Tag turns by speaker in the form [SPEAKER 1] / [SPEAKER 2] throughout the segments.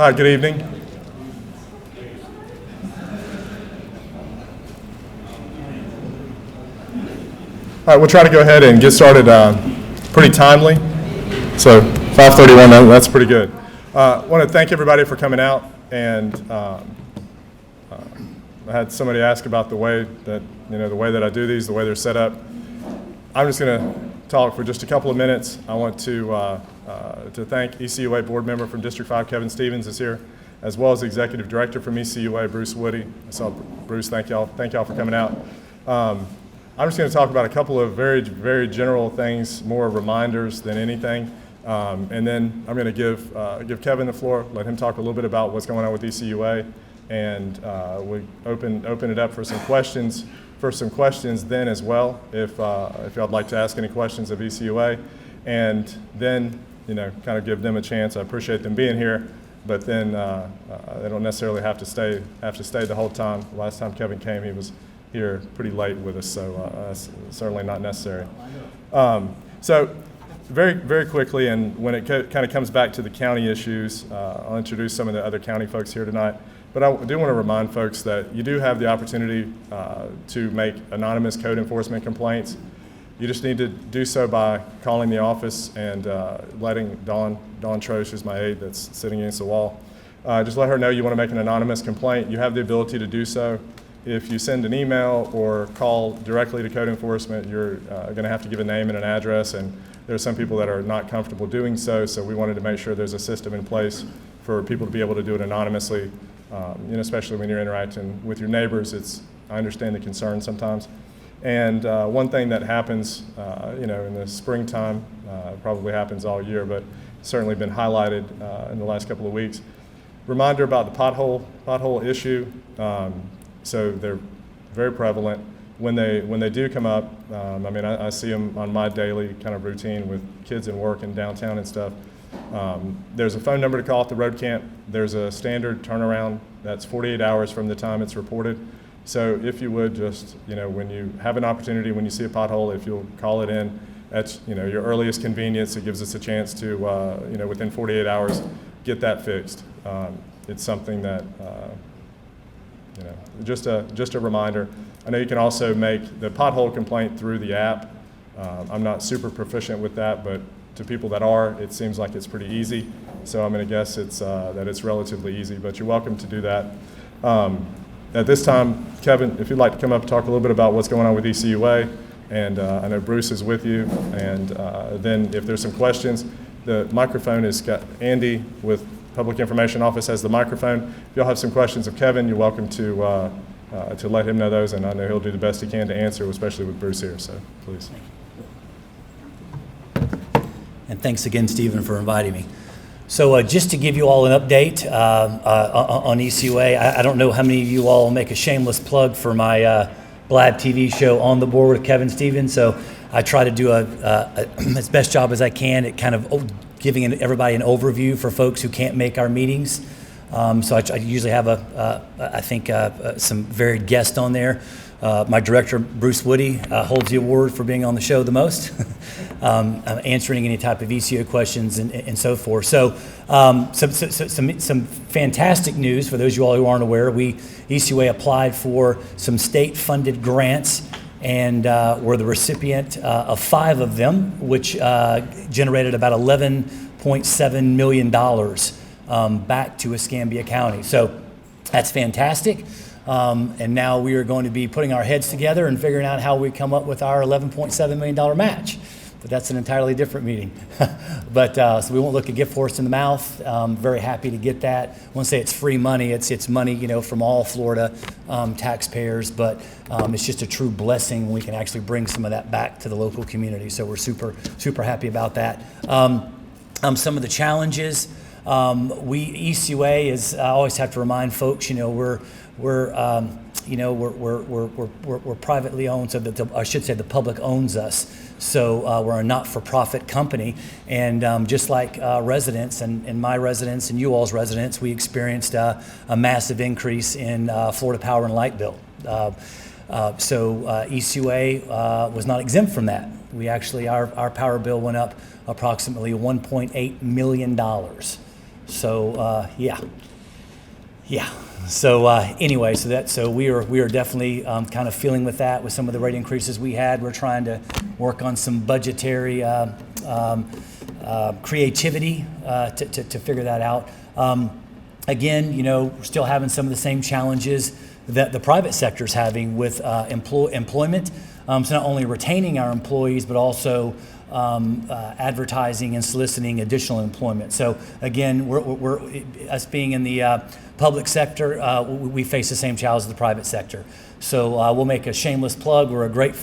[SPEAKER 1] Hi, good evening. All right, we'll try to go ahead and get started pretty timely. So 5:31, that's pretty good. I want to thank everybody for coming out, and I had somebody ask about the way that, the way that I do these, the way they're set up. I'm just going to talk for just a couple of minutes. I want to thank ECUA board member from District 5, Kevin Stevens, is here, as well as Executive Director from ECUA, Bruce Woody. I saw Bruce. Thank y'all for coming out. I'm just going to talk about a couple of very, very general things, more reminders than anything, and then I'm going to give Kevin the floor, let him talk a little bit about what's going on with ECUA, and we open it up for some questions. Then as well, if y'all would like to ask any questions of ECUA, and then kind of give them a chance. I appreciate them being here, but then they don't necessarily have to stay the whole time. The last time Kevin came, he was here pretty late with us, so that's certainly not necessary. So very, very quickly, and when it kind of comes back to the county issues, I'll introduce some of the other county folks here tonight. But I do want to remind folks that you do have the opportunity to make anonymous code enforcement complaints. You just need to do so by calling the office and letting Dawn Troche, who's my aide that's sitting against the wall, just let her know you want to make an anonymous complaint. You have the ability to do so. If you send an email or call directly to code enforcement, you're going to have to give a name and an address, and there are some people that are not comfortable doing so, so we wanted to make sure there's a system in place for people to be able to do it anonymously. Especially when you're interacting with your neighbors, I understand the concern sometimes. And one thing that happens, in the springtime, probably happens all year, but certainly been highlighted in the last couple of weeks. Reminder about the pothole issue. So they're very prevalent. When they do come up, I see them on my daily kind of routine with kids and work in downtown and stuff. There's a phone number to call at the road camp. There's a standard turnaround that's 48 hours from the time it's reported. So if you would just, when you have an opportunity, when you see a pothole, if you'll call it in, that's, your earliest convenience. It gives us a chance to, within 48 hours, get that fixed. It's something that, just a reminder. I know you can also make the pothole complaint through the app. I'm not super proficient with that, but to people that are, it seems like it's pretty easy. So I'm going to guess that it's relatively easy, but you're welcome to do that. At this time, Kevin, if you'd like to come up and talk a little bit about what's going on with ECUA, and I know Bruce is with you, and then if there's some questions, the microphone is got Andy with Public Information Office has the microphone. If you'll have some questions of Kevin, you're welcome to let him know those, and I know he'll do the best he can to answer, especially with Bruce here, so please.
[SPEAKER 2] And thanks again, Stephen, for inviting me. So just to give you all an update on ECUA, I don't know how many of you all make a shameless plug for my Blab TV show, On the Board with Kevin Stevens. So I try to do as best job as I can at kind of giving everybody an overview for folks who can't make our meetings. So I usually have some varied guests on there. My director, Bruce Woody, holds the award for being on the show the most, answering any type of ECUA questions and so forth. So some fantastic news for those of you all who aren't aware. ECUA applied for some state-funded grants and were the recipient of 5 of them, which generated about $11.7 million back to Escambia County. So that's fantastic. And now we are going to be putting our heads together and figuring out how we come up with our $11.7 million match. But that's an entirely different meeting. But so we won't look a gift horse in the mouth. Very happy to get that. I won't say it's free money. It's money, from all Florida taxpayers. But it's just a true blessing when we can actually bring some of that back to the local community. So we're super, super happy about that. Some of the challenges. ECUA is. I always have to remind folks. We're privately owned, so I should say the public owns us. So we're a not-for-profit company, and just like residents and my residents and you all's residents, we experienced a massive increase in Florida Power and Light bill. So ECUA was not exempt from that. We actually, our power bill went up approximately $1.8 million. Yeah. So anyway, so we are definitely kind of feeling with that with some of the rate increases we had. We're trying to work on some budgetary creativity to figure that out. Again, we're still having some of the same challenges that the private sector is having with employment. So not only retaining our employees, but also advertising and soliciting additional employment. So again, we're us being in the public sector, we face the same challenges as the private sector. So we'll make a shameless plug. We're a great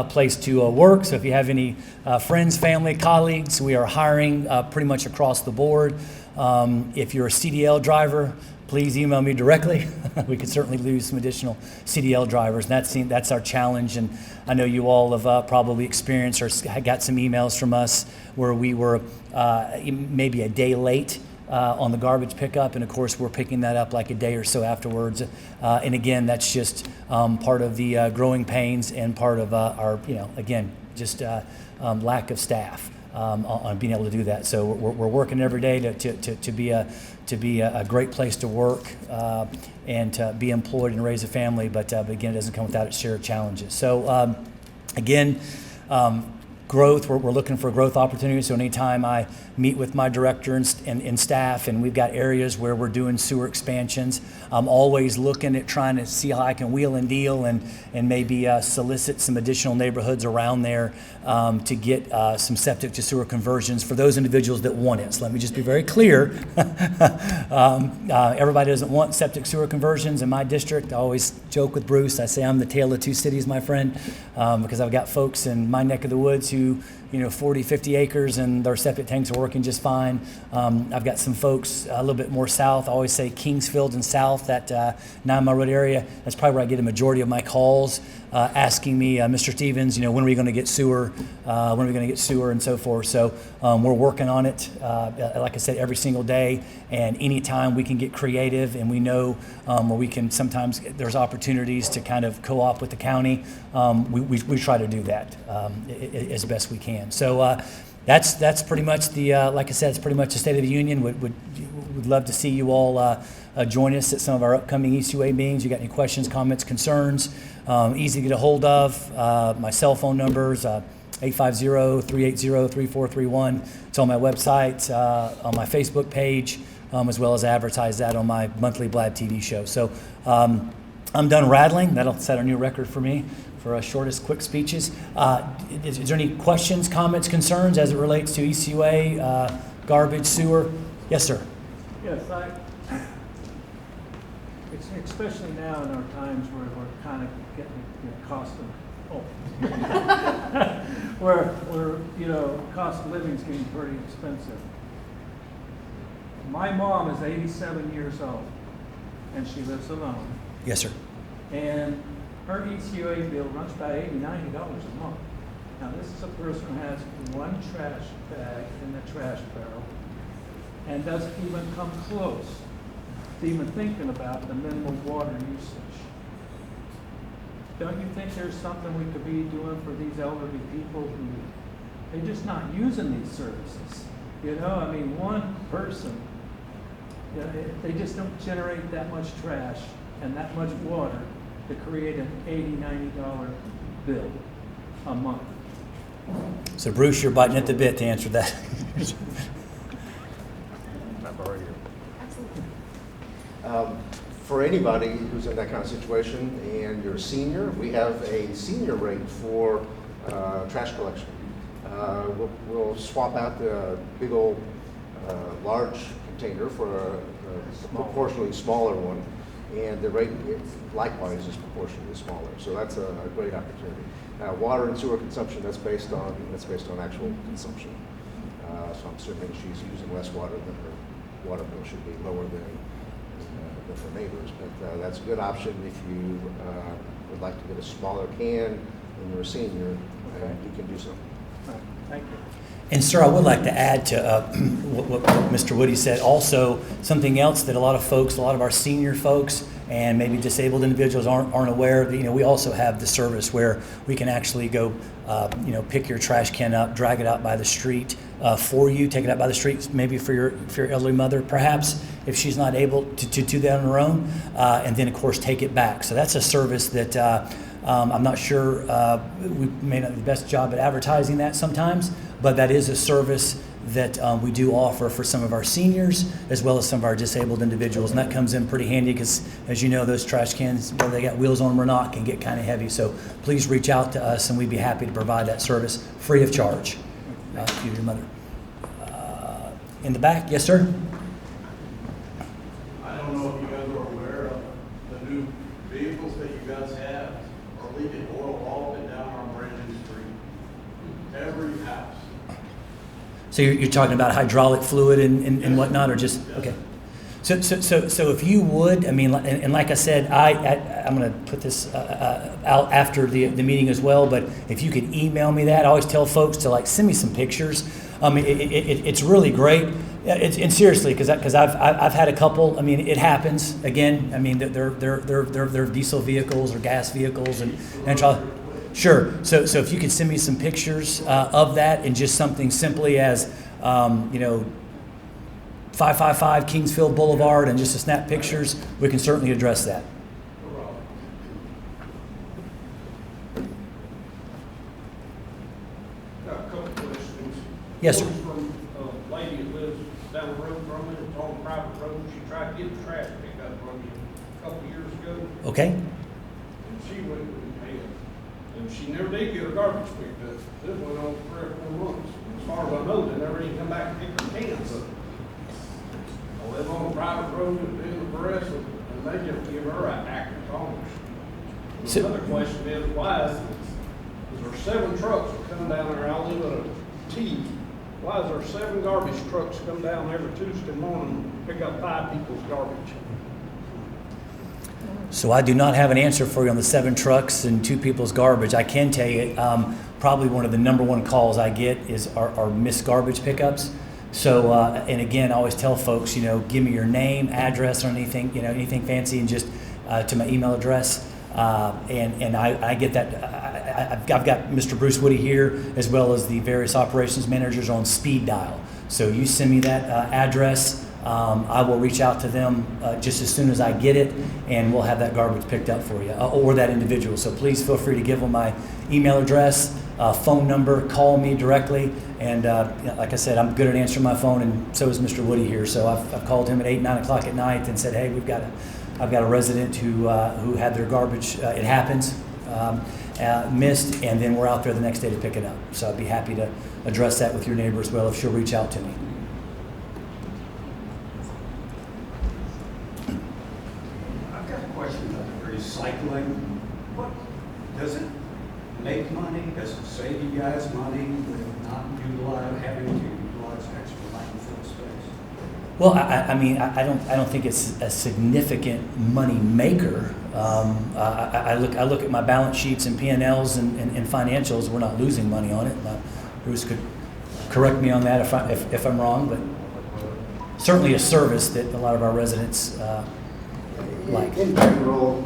[SPEAKER 2] place to work. So if you have any friends, family, colleagues, we are hiring pretty much across the board. If you're a CDL driver, please email me directly. We could certainly lose some additional CDL drivers. And that's our challenge. And I know you all have probably experienced or got some emails from us where we were maybe a day late on the garbage pickup. And of course, we're picking that up like a day or so afterwards. And again, that's just part of the growing pains and part of our, again, just lack of staff. On being able to do that. So we're working every day to be a great place to work and to be employed and raise a family. But again, it doesn't come without its share of challenges. So again, growth, we're looking for growth opportunities. So anytime I meet with my director and staff, and we've got areas where we're doing sewer expansions, I'm always looking at trying to see how I can wheel and deal and maybe solicit some additional neighborhoods around there to get some septic to sewer conversions for those individuals that want it. So let me just be very clear. Everybody doesn't want septic sewer conversions in my district. I always joke with Bruce. I say I'm the tale of two cities, my friend, because I've got folks in my neck of the woods who 40, 50 acres and their septic tanks are working just fine. I've got some folks a little bit more south. I always say Kingsfield and south, that 9 Mile Road area. That's probably where I get a majority of my calls asking me, Mr. Stevens, when are we going to get sewer? When are we going to get sewer and so forth? So we're working on it, like I said, every single day. And anytime we can get creative and we know where we can sometimes, there's opportunities to kind of co-op with the county, we try to do that as best we can. So that's pretty much the, like I said, it's pretty much the State of the Union. Would love to see you all join us at some of our upcoming ECUA meetings. You got any questions, comments, concerns? Easy to get a hold of. My cell phone numbers, 850-380-3431. It's on my website, on my Facebook page, as well as advertise that on my monthly Blab TV show. So I'm done rattling. That'll set a new record for me for shortest quick speeches. Is there any questions, comments, concerns as it relates to ECUA, garbage, sewer? Yes, sir.
[SPEAKER 3] Yes, especially now in our times where we're kind of getting cost of living is getting pretty expensive. My mom is 87 years old, and she lives alone.
[SPEAKER 2] Yes, sir.
[SPEAKER 3] And her ECUA bill runs about $80, $90 a month. Now, this is a person who has one trash bag in the trash barrel and doesn't even come close to even thinking about the minimal water usage. Don't you think there's something we could be doing for these elderly people who they're just not using these services? One person, they just don't generate that much trash and that much water to create an $80, $90 bill a month.
[SPEAKER 2] So Bruce, you're biting at the bit to answer that.
[SPEAKER 4] For anybody who's in that kind of situation and you're a senior, we have a senior rate for trash collection. We'll swap out the big old large container for a proportionally smaller one, and the rate likewise is proportionally smaller. So that's a great opportunity. Water and sewer consumption, that's based on actual consumption. So I'm assuming she's using less water than her water bill should be lower than for neighbors, but that's a good option if you would like to get a smaller can and you're a senior. You can do so.
[SPEAKER 3] Right. Thank you.
[SPEAKER 2] And sir, I would like to add to what Mr. Woody said. Also, something else that a lot of our senior folks and maybe disabled individuals aren't aware of. We also have the service where we can actually go, pick your trash can up, drag it out by the street, for you, take it out by the streets, maybe for your elderly mother, perhaps, if she's not able to do that on her own, and then, of course, take it back. So that's a service that I'm not sure, we may not do the best job at advertising that sometimes, but that is a service that we do offer for some of our seniors as well as some of our disabled individuals, and that comes in pretty handy because, as you know, those trash cans, whether they got wheels on them or not, can get kind of heavy. So please reach out to us, and we'd be happy to provide that service free of charge to your mother. In the back, yes, sir.
[SPEAKER 5] I don't know if you guys are aware of the new vehicles that you guys have are leaking oil all up and down our brand new street. Every house.
[SPEAKER 2] So you're talking about hydraulic fluid and whatnot, or just, okay. So if you would, I mean, and like I said, I'm going to put this out after the meeting as well, but if you could email me that, I always tell folks to send me some pictures. It's really great. And seriously, because I've had a couple. I mean, it happens. Again, I mean, they're diesel vehicles or gas vehicles, and sure. So if you could send me some pictures of that, and just something simply as 555 Kingsfield Boulevard, and just to snap pictures, we can certainly address that.
[SPEAKER 5] Got a couple questions.
[SPEAKER 2] Yes, sir.
[SPEAKER 5] One from a lady that lives down the road from me, it's on a private road. She tried to get the trash picked up from you a couple of years ago,
[SPEAKER 2] Okay.
[SPEAKER 5] and she went and paid it. And she never did get her garbage picked up. This went on for 3 or 4 months. As far as I know, they never even come back and pick her cans up. I live on a private road and in the press, and they just give her an active owners.
[SPEAKER 2] So-
[SPEAKER 5] Another question is, why is there 7 trucks that come down there? I live at a T. Why is there 7 garbage trucks come down every Tuesday morning and pick up 5 people's garbage?
[SPEAKER 2] So I do not have an answer for you on the 7 trucks and 2 people's garbage. I can tell you, probably one of the number 1 calls I get is our missed garbage pickups. So, and again, I always tell folks, give me your name, address, or anything, anything fancy, and just to my email address. And I get that. I've got Mr. Bruce Woody here, as well as the various operations managers on speed dial. So you send me that address. I will reach out to them just as soon as I get it, and we'll have that garbage picked up for you, or that individual. So please feel free to give them my email address, phone number, call me directly. And like I said, I'm good at answering my phone, and so is Mr. Woody here. So I've called him at 8, 9 o'clock at night and said, hey, I've got a resident who had their garbage, it happens, missed, and then we're out there the next day to pick it up. So I'd be happy to address that with your neighbor as well if she'll reach out to me.
[SPEAKER 6] I've got a question about recycling. What, does it make money? Does it save you guys money with not having to utilize extra landfill space?
[SPEAKER 2] Well, I mean, I don't think it's a significant money maker. I look at my balance sheets and P&Ls and financials. We're not losing money on it. Bruce could correct me on that if I'm wrong, but certainly a service that a lot of our residents like.
[SPEAKER 4] In general,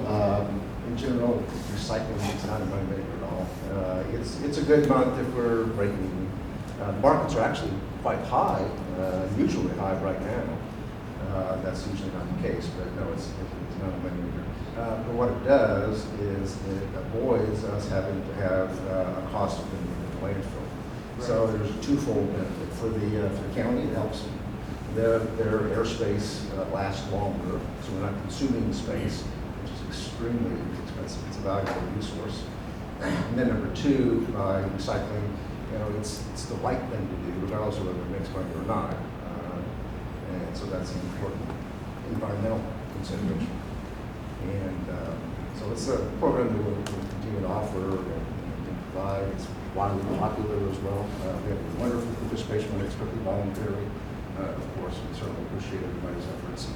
[SPEAKER 4] recycling is not a money maker at all. It's a good month if we're breaking even. The markets are actually quite high, usually high right now. That's usually not the case, but no, it's not a money maker. But what it does is it avoids us having to have a cost of the landfill. So there's a twofold benefit. For the county, it helps their airspace lasts longer, so we're not consuming space, which is extremely expensive. It's a valuable resource. And then number 2, by recycling, it's the right thing to do, regardless of whether it makes money or not. And so that's an important environmental consideration. And so it's a program that we'll continue to offer and provide. It's widely popular as well. We have wonderful participation when it's strictly voluntary. Of course, we certainly appreciate everybody's efforts.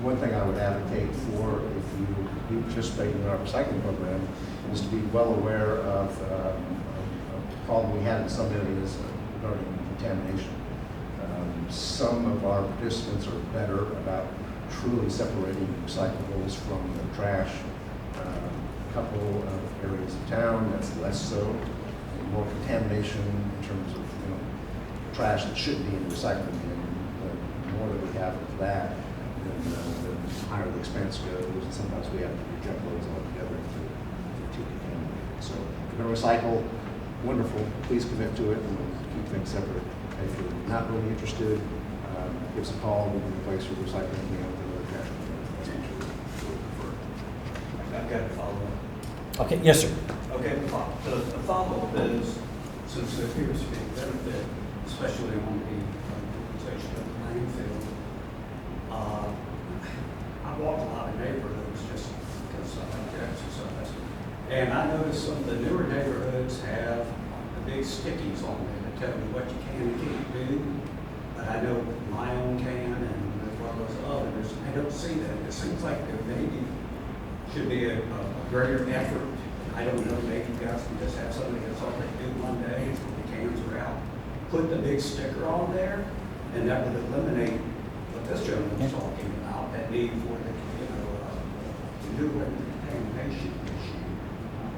[SPEAKER 4] One thing I would advocate for, if you do participate in our recycling program, is to be well aware of the problem we have in some areas regarding contamination. Some of our participants are better about truly separating recyclables from the trash. A couple of areas of town, that's less so. More contamination in terms of trash that should be in the recycling bin. The more that we have of that, then the higher the expense goes, and sometimes we have to reject loads altogether to contaminate. So if you're going to recycle, wonderful, please commit to it, and we'll keep things separate. If you're not really interested, give us a call, we can replace your recycling bin with another trash bin. That's what we prefer.
[SPEAKER 6] I've got to follow up.
[SPEAKER 2] Okay, yes, sir.
[SPEAKER 6] Okay, the follow-up is, since there appears to be a benefit, especially on the utilization of the landfill, I walked a lot of neighborhoods just because I like to exercise. And I noticed some of the newer neighborhoods have the big stickies on there that tell you what you can and can't do. But I know my own can and as well as others, I don't see that. It seems like there maybe should be a greater effort. I don't know, maybe you guys can just have somebody that's all they do one day, when the cans are out, put the big sticker on there, and that would eliminate what this gentleman was talking about, that need for the, to do with the contamination issue.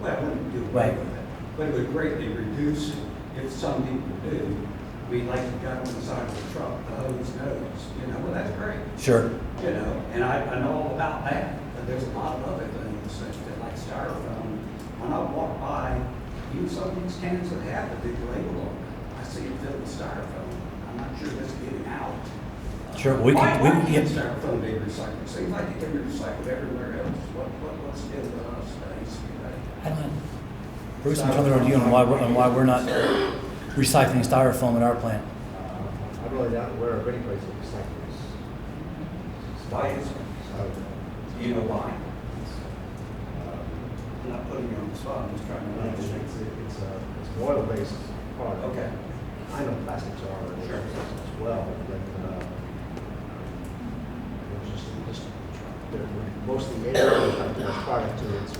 [SPEAKER 6] Well, it wouldn't do away with it, but it would greatly reduce it if some people do. I mean, like the guy on the side of the truck, the hose nose, well, that's great.
[SPEAKER 2] Sure.
[SPEAKER 6] And I know all about that, but there's a lot of other things that like styrofoam. When I walk by, even some of these cans that have the big label on them, I see it filled with styrofoam. I'm not sure that's getting out.
[SPEAKER 2] Sure,
[SPEAKER 6] Why can't styrofoam be recycled? Seems like it can be recycled everywhere else. What's the deal with us?
[SPEAKER 2] I don't know. Bruce, I'm coming over to you on why we're not recycling styrofoam at our plant.
[SPEAKER 4] I'm really not aware of any place that recycles.
[SPEAKER 6] Why is it? Do you know why? I'm not putting you on the spot, I'm just trying to understand.
[SPEAKER 4] It's an oil-based product.
[SPEAKER 6] Okay.
[SPEAKER 4] I know plastics are
[SPEAKER 6] Sure.
[SPEAKER 4] as well, but it's just most of the air product to it, it's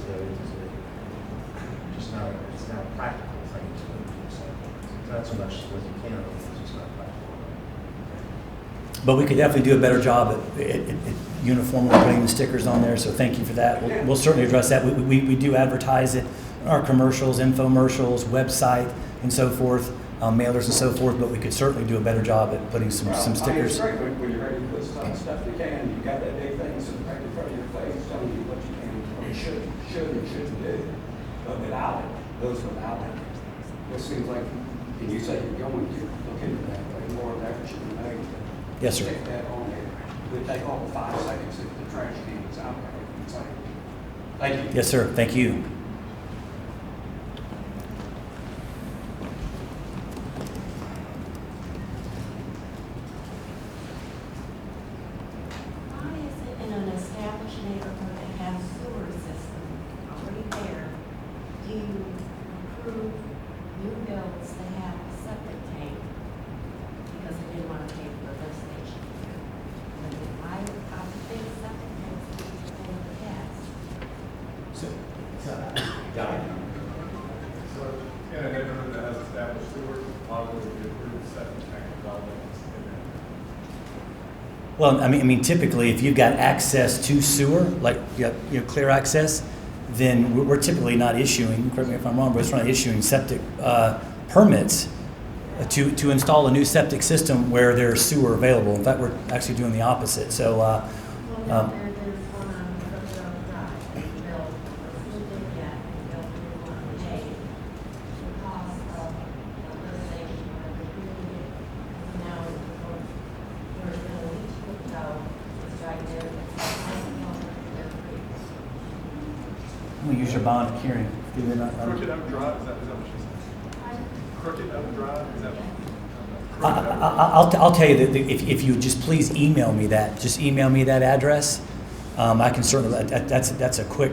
[SPEAKER 4] just not a practical thing to do. It's not so much with the can, it's just not practical.
[SPEAKER 2] But we could definitely do a better job at uniformly putting the stickers on there, so thank you for that. We'll certainly address that. We do advertise it in our commercials, infomercials, website, and so forth, mailers and so forth, but we could certainly do a better job at putting some stickers.
[SPEAKER 6] It's great when you're ready to put stuff in the can, you got that big thing sitting right in front of your face telling you what you can, or should and shouldn't do. But without it, those without it, it seems like, and you say you're going to look into that, but more of that should be made.
[SPEAKER 2] Yes, sir.
[SPEAKER 6] Stick that on there. It would take all the 5 seconds if the trash can is out there. It's like, thank you.
[SPEAKER 2] Yes, sir. Thank you.
[SPEAKER 7] Why is it in an established neighborhood that has sewer system already there, do you approve new builds that have a septic tank because they didn't want to pay for the lift station? But I think septic tanks need to pay for gas.
[SPEAKER 1] So, in a neighborhood that has established sewer, probably would be approved septic tank development in there.
[SPEAKER 2] Well, I mean, typically, if you've got access to sewer, like you have clear access, then we're typically not issuing. Correct me if I'm wrong, but we're not issuing septic permits to install a new septic system where there's sewer available. In fact, we're actually doing the opposite. So,
[SPEAKER 7] Well, no, there's one on Crooked Road Drive, they built, who did that, they built a new one, they, the cost of the lift station, whatever, now we're gonna each put out, it's right there, they're free.
[SPEAKER 2] I'm going to use your bond at hearing.
[SPEAKER 1] Crooked Oak Drive, is that what she said? Crooked Oak Drive, is that?
[SPEAKER 2] I'll tell you that if you just please email me that, just email me that address. I can certainly, that's a quick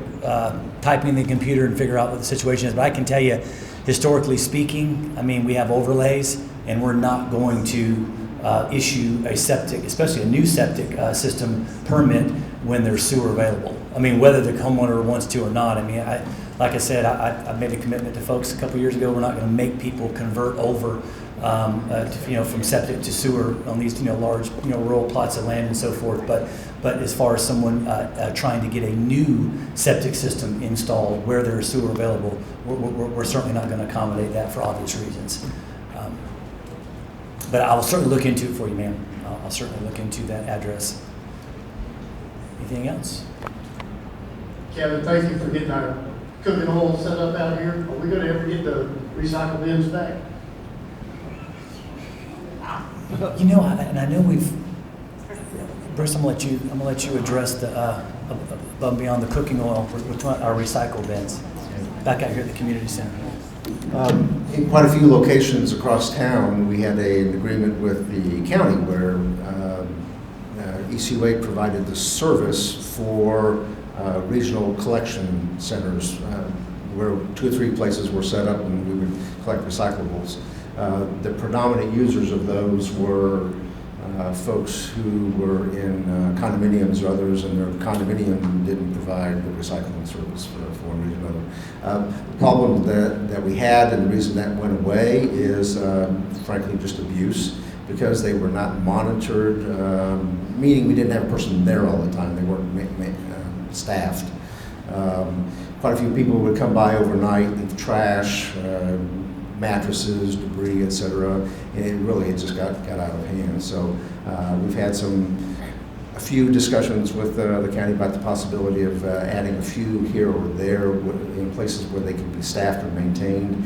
[SPEAKER 2] typing in the computer and figure out what the situation is. But I can tell you, historically speaking, I mean, we have overlays, and we're not going to issue a septic, especially a new septic system permit when there's sewer available. I mean, whether the homeowner wants to or not. I mean, like I said, I made a commitment to folks a couple years ago. We're not going to make people convert over, from septic to sewer on these, large, rural plots of land and so forth. But as far as someone trying to get a new septic system installed where there is sewer available, we're certainly not going to accommodate that for obvious reasons. But I will certainly look into it for you, ma'am. I'll certainly look into that address. Anything else?
[SPEAKER 8] Kevin, thank you for getting our cooking oil set up out here. Are we gonna ever get the recycle bins back?
[SPEAKER 2] You know, and I know we've, Bruce, I'm gonna let you address the above and beyond the cooking oil with our recycle bins back out here at the community center.
[SPEAKER 4] In quite a few locations across town, we had an agreement with the county where ECU8 provided the service for regional collection centers where 2 or 3 places were set up and we would collect recyclables. The predominant users of those were folks who were in condominiums or others, and their condominium didn't provide the recycling service for one reason or another. The problem that we had, and the reason that went away, is frankly just abuse, because they were not monitored, meaning we didn't have a person there all the time. They weren't staffed. Quite a few people would come by overnight, leave trash, mattresses, debris, etc., and it just got out of hand. So we've had a few discussions with the county about the possibility of adding a few here or there in places where they can be staffed and maintained,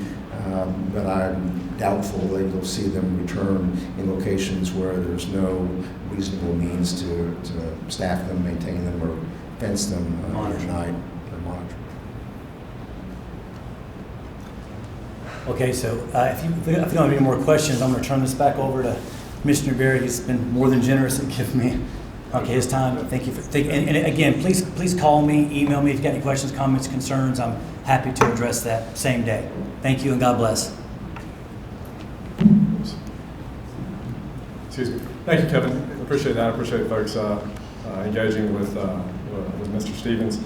[SPEAKER 4] but I'm doubtful that you'll see them return in locations where there's no reasonable means to staff them, maintain them, or fence them overnight or monitor.
[SPEAKER 2] Okay, so if you don't have any more questions, I'm going to turn this back over to Commissioner Berry. He's been more than generous in giving me his time. Thank you. And again, please call me, email me if you've got any questions, comments, concerns. I'm happy to address that same day. Thank you and God bless.
[SPEAKER 1] Excuse me. Thank you, Kevin. I appreciate that. I appreciate folks engaging with Mr. Stevens.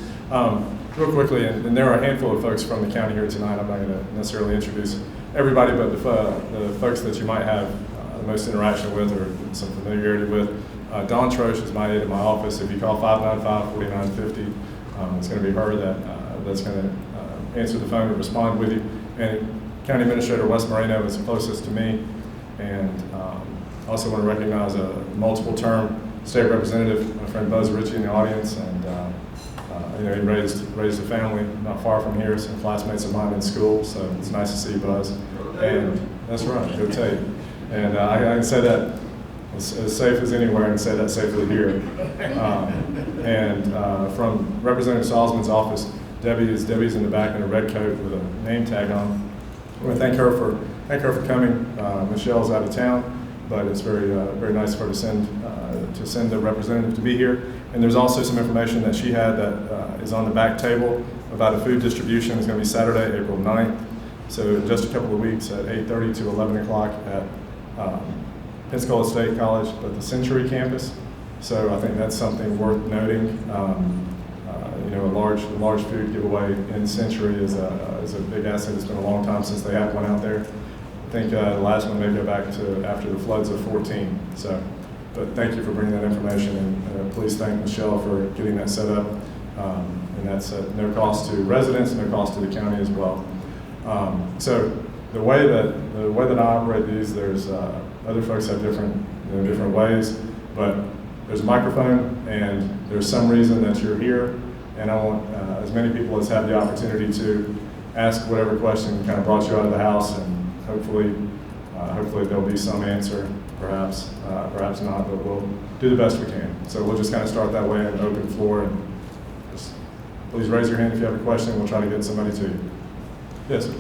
[SPEAKER 1] Real quickly, and there are a handful of folks from the county here tonight. I'm not going to necessarily introduce everybody, but the folks that you might have the most interaction with or some familiarity with. Dawn Troche is my aide in my office. If you call 595-4950, it's going to be her that's going to answer the phone and respond with you. And County Administrator Wes Moreno is closest to me. And also want to recognize a multiple-term state representative, my friend Buzz Ritchie in the audience, and he raised a family not far from here, some classmates of mine in school, so it's nice to see Buzz. And that's right, go Tate. And I can say that as safe as anywhere and say that safely here. From Representative Salzman's office, Debbie's in the back in a red coat with a name tag on. I want to thank her for coming. Michelle's out of town, but it's very nice for her to send a representative to be here. And there's also some information that she had that is on the back table about a food distribution. It's going to be Saturday, April 9th. So just a couple of weeks at 8:30 to 11 o'clock at Pensacola State College, but the Century campus. So I think that's something worth noting. A large food giveaway in Century is a big asset. It's been a long time since they had one out there. I think the last one may go back to after the floods of 14. So, but thank you for bringing that information, and please thank Michelle for getting that set up. And that's at no cost to residents, no cost to the county as well. So the way that I operate these, there's other folks have different ways, but there's a microphone, and there's some reason that you're here, and I want as many people as have the opportunity to ask whatever question kind of brought you out of the house, and hopefully there'll be some answer, perhaps not, but we'll do the best we can. So we'll just kind of start that way, an open floor, and just please raise your hand if you have a question. We'll try to get somebody to you. Yes, sir.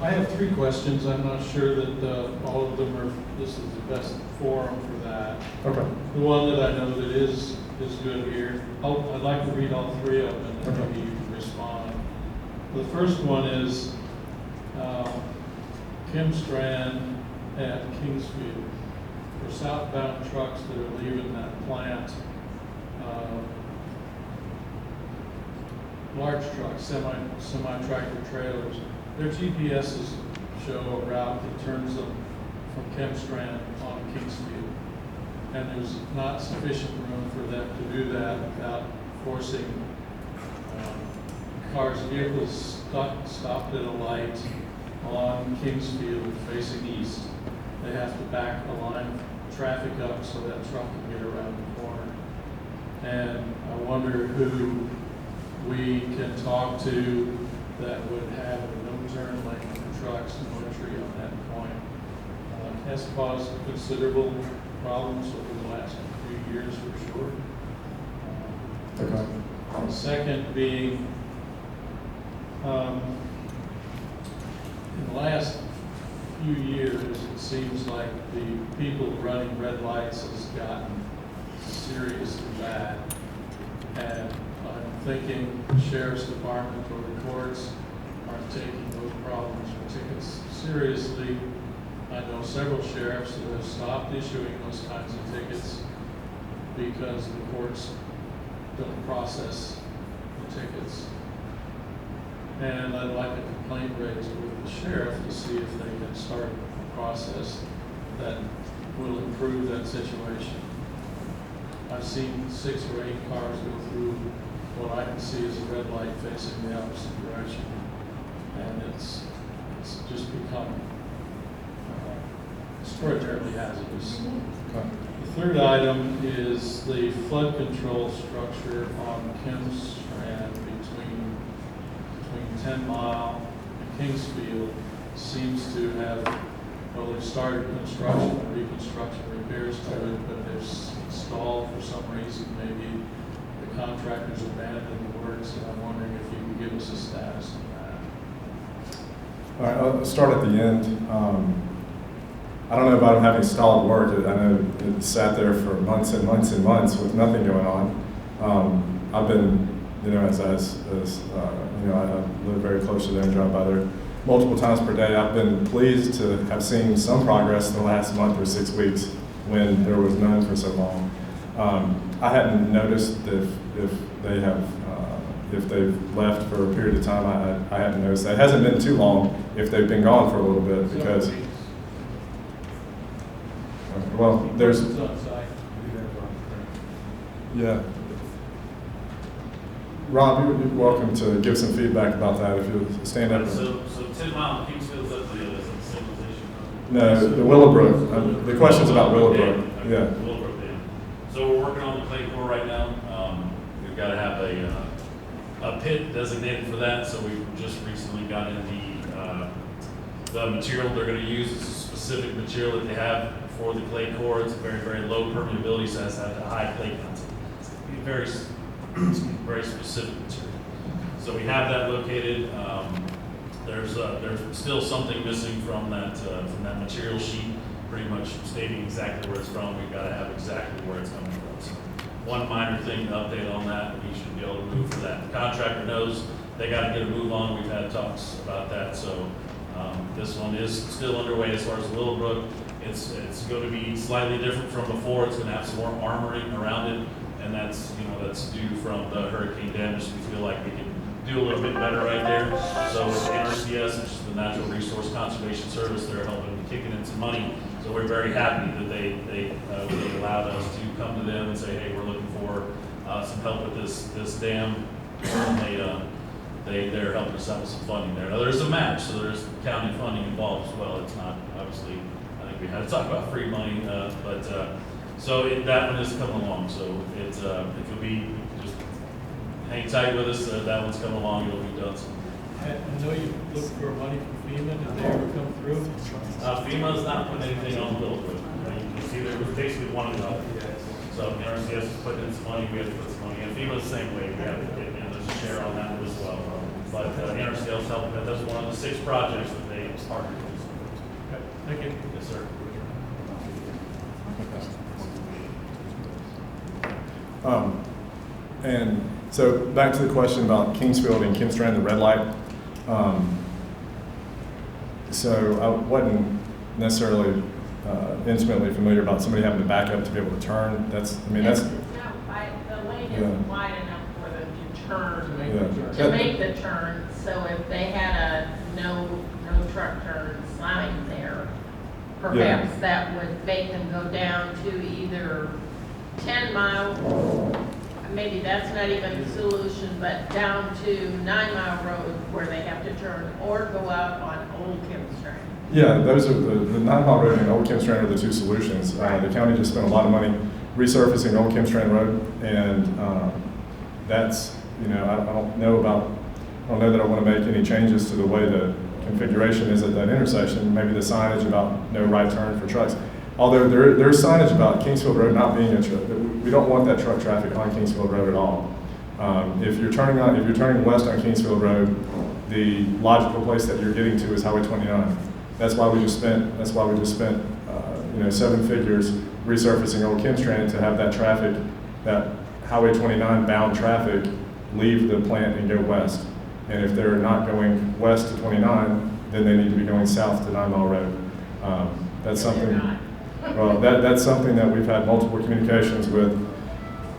[SPEAKER 9] I have 3 questions. I'm not sure that all of them this is the best forum for that.
[SPEAKER 1] Okay.
[SPEAKER 9] The one that I know that is good here, I'd like to read all 3 of them, and then maybe you can respond. The first one is Kim Strand at Kingsfield. For southbound trucks that are leaving that plant, large trucks, semi-tractor trailers, their GPSs show a route that turns them from Kim Strand on Kingsfield. And there's not sufficient room for them to do that without forcing car's vehicles stopped at a light on Kingsfield facing east. They have to back a line of traffic up so that truck can get around the corner. And I wonder who we can talk to that would have a no-turn lane for trucks, no entry on that point. Has caused considerable problems over the last few years for sure.
[SPEAKER 1] Okay.
[SPEAKER 9] Second being, in the last few years, it seems like the people running red lights has gotten seriously bad. And I'm thinking the sheriff's department or the courts aren't taking those problems or tickets seriously. I know several sheriffs that have stopped issuing those kinds of tickets because the courts don't process the tickets. And I'd like a complaint raised with the sheriff to see if they can start a process that will improve that situation. I've seen 6 or 8 cars go through what I can see as a red light facing the opposite direction. And it's just become extraordinarily hazardous.
[SPEAKER 1] Okay.
[SPEAKER 9] The third item is the flood control structure on Kim's Strand between 10 Mile and Kingsfield seems to have, well, they've started construction, reconstruction, repairs to it, but they've stalled for some reason. Maybe the contractors abandoned the works, and I'm wondering if you can give us a status on that.
[SPEAKER 1] All right, I'll start at the end. I don't know about them having stalled work. I know it sat there for months and months and months with nothing going on. I've been, as I live very close to there and drive by there multiple times per day. I've been pleased to have seen some progress in the last month or 6 weeks when there was none for so long. I hadn't noticed if they've left for a period of time. I hadn't noticed that. It hasn't been too long if they've been gone for a little bit because. Well, there's.
[SPEAKER 9] It's on site.
[SPEAKER 1] Yeah. Rob, you're welcome to give some feedback about that if you stand up.
[SPEAKER 10] So 10 Mile Kingsfield, that's the civilization.
[SPEAKER 1] No, the Willowbrook. The question's about Willowbrook. Yeah.
[SPEAKER 10] Willowbrook Dam. So we're working on the clay core right now. We've got to have a pit designated for that. So we've just recently got in the material they're going to use. It's a specific material that they have for the clay core. It's a very, very low permeability, so it has to have a high clay content. It's very, very specific material. So we have that located. There's still something missing from that material sheet, pretty much stating exactly where it's from. We've got to have exactly where it's coming from. So one minor thing to update on that, we should be able to move for that. The contractor knows they got to get a move on. We've had talks about that. So this one is still underway as far as Willowbrook. It's going to be slightly different from before. It's going to have some more armoring around it, and that's due from the hurricane damage. We feel like we can do a little bit better right there. So with NRCS, which is the Natural Resource Conservation Service, they're helping kicking in some money. So we're very happy that they allowed us to come to them and say, hey, we're looking for some help with this dam. They're helping us out with some funding there. Now there's a match, so there's county funding involved as well. It's not obviously. I think we had to talk about free money, that one is coming along. So if you'll be just hang tight with us, that one's coming along. It'll be done soon.
[SPEAKER 9] I know you looked for money from FEMA. Did they ever come through?
[SPEAKER 10] FEMA's not putting anything on the bill. You can see there was basically one of them. So NRCS is putting in some money. We have to put some money in. FEMA's the same way. We have to get there's a share on that one as well. But NRCS is helping. That's one of the 6 projects that they partnered with.
[SPEAKER 9] Okay. Thank you.
[SPEAKER 10] Yes, sir.
[SPEAKER 1] And so back to the question about Kingsfield and Kim Strand, the red light. So I wasn't necessarily intimately familiar about somebody having to back up to be able to turn.
[SPEAKER 11] It's not wide, the lane isn't wide enough for them to turn, to make the turn. So if they had a no truck turn sign there, perhaps that would make them go down to either 10 Mile maybe that's not even the solution, but down to 9 Mile Road where they have to turn or go out on Old Kim Strand.
[SPEAKER 1] Yeah, those are the 9 Mile Road and Old Kim Strand are the two solutions. The county just spent a lot of money resurfacing Old Kim Strand Road, and that's, you know, I don't know that I want to make any changes to the way the configuration is at that intersection. Maybe the signage about no right turn for trucks. Although there's signage about Kingsfield Road not being a truck, we don't want that truck traffic on Kingsfield Road at all. If you're turning west on Kingsfield Road, the logical place that you're getting to is Highway 29. That's why we just spent you know, 7 figures resurfacing Old Kim Strand to have that traffic, that Highway 29 bound traffic, leave the plant and go west. And if they're not going west to 29, then they need to be going south to 9 Mile Road. That's something. Well, that's something that we've had multiple communications with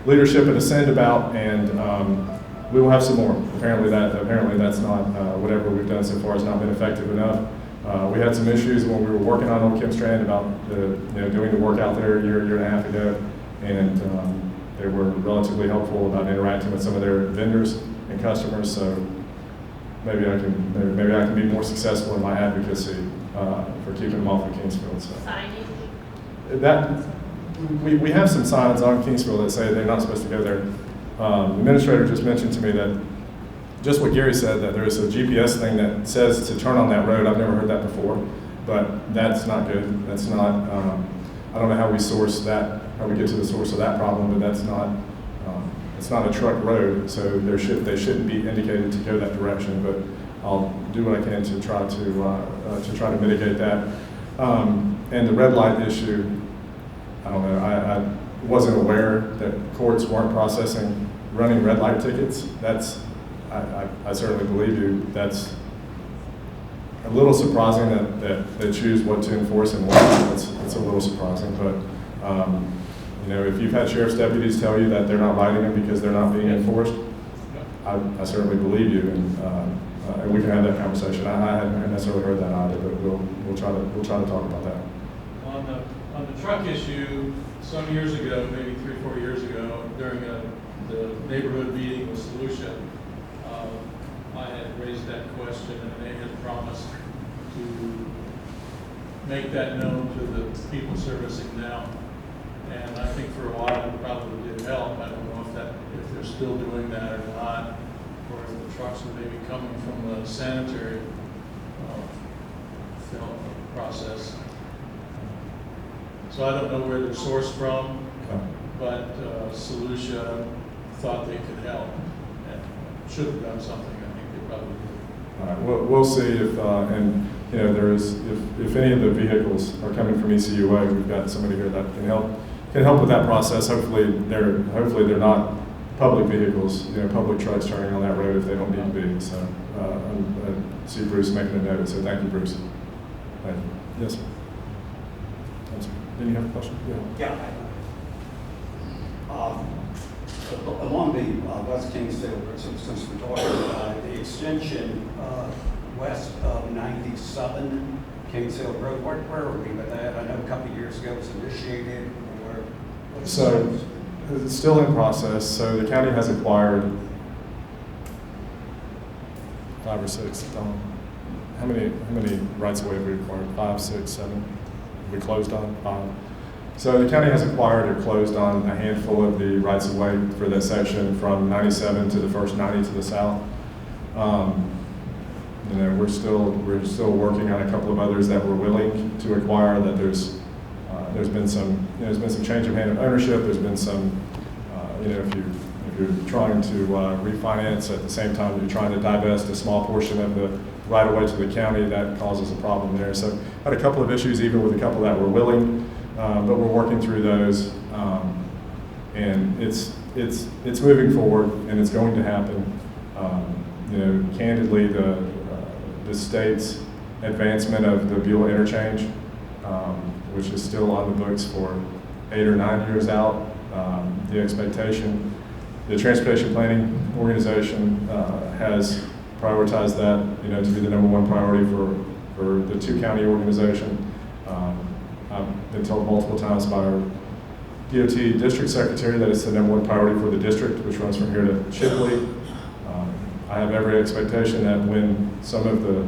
[SPEAKER 1] leadership at Ascend about, and we will have some more. Apparently that's not, whatever we've done so far has not been effective enough. We had some issues when we were working on Old Kim Strand about doing the work out there a year and a half ago, and they were relatively helpful about interacting with some of their vendors and customers. So maybe I can be more successful in my advocacy for keeping them off of Kingsfield. So.
[SPEAKER 11] Signage?
[SPEAKER 1] That we have some signs on Kingsfield that say they're not supposed to go there. The administrator just mentioned to me that just what Gary said, that there is a GPS thing that says to turn on that road. I've never heard that before, but that's not good. That's not. I don't know how we source that, how we get to the source of that problem, but that's not. It's not a truck road, so they shouldn't be indicated to go that direction. But I'll do what I can to try to mitigate that. And the red light issue, I don't know, I wasn't aware that courts weren't processing running red light tickets. I certainly believe you. That's a little surprising that they choose what to enforce and what. It's a little surprising, but you know, if you've had sheriff's deputies tell you that they're not writing them because they're not being enforced, I certainly believe you, and we can have that conversation. I hadn't necessarily heard that either, but we'll try to talk about that.
[SPEAKER 9] On the truck issue, some years ago, maybe 3 or 4 years ago, during the neighborhood meeting with Solution, I had raised that question, and they had promised to make that known to the people servicing now. And I think for a while it probably did help. I don't know if they're still doing that or not, or if the trucks are maybe coming from the sanitary fill process. So I don't know where they're sourced from, but Solution thought they could help and should have done something. I think they probably did.
[SPEAKER 1] All right, we'll see if, and you know, if any of the vehicles are coming from ECUA, we've got somebody here that can help with that process. Hopefully they're not public vehicles, you know, public trucks turning on that road if they don't need to be. So I see Bruce making a note. So thank you, Bruce. Thank you. Yes, sir. Did you have a question?
[SPEAKER 6] Yeah. Along the West Kingsfield, since we're talking the extension west of 97 Kingsfield Road, where are we with that? I know a couple of years ago it was initiated.
[SPEAKER 1] So it's still in process. So the county has acquired 5 or 6. How many rights of way have we acquired? 5, 6, 7. We closed on 5. So the county has acquired or closed on a handful of the rights of way for that section from 97 to the first 90 to the south. You know, we're still working on a couple of others that we're willing to acquire. That there's been some change of hand of ownership. There's been some you know, if you're trying to refinance at the same time you're trying to divest a small portion of the right of way to the county, that causes a problem there. So had a couple of issues even with a couple that were willing, but we're working through those, and it's moving forward and it's going to happen. You know, candidly, the state's advancement of the Beulah interchange, which is still on the books for 8 or 9 years out. The expectation, the Transportation Planning Organization has prioritized that, you know, to be the #1 priority for the 2-county organization. I've been told multiple times by our DOT District Secretary, that is the #1 priority for the district, which runs from here to Shipley. I have every expectation that when some of the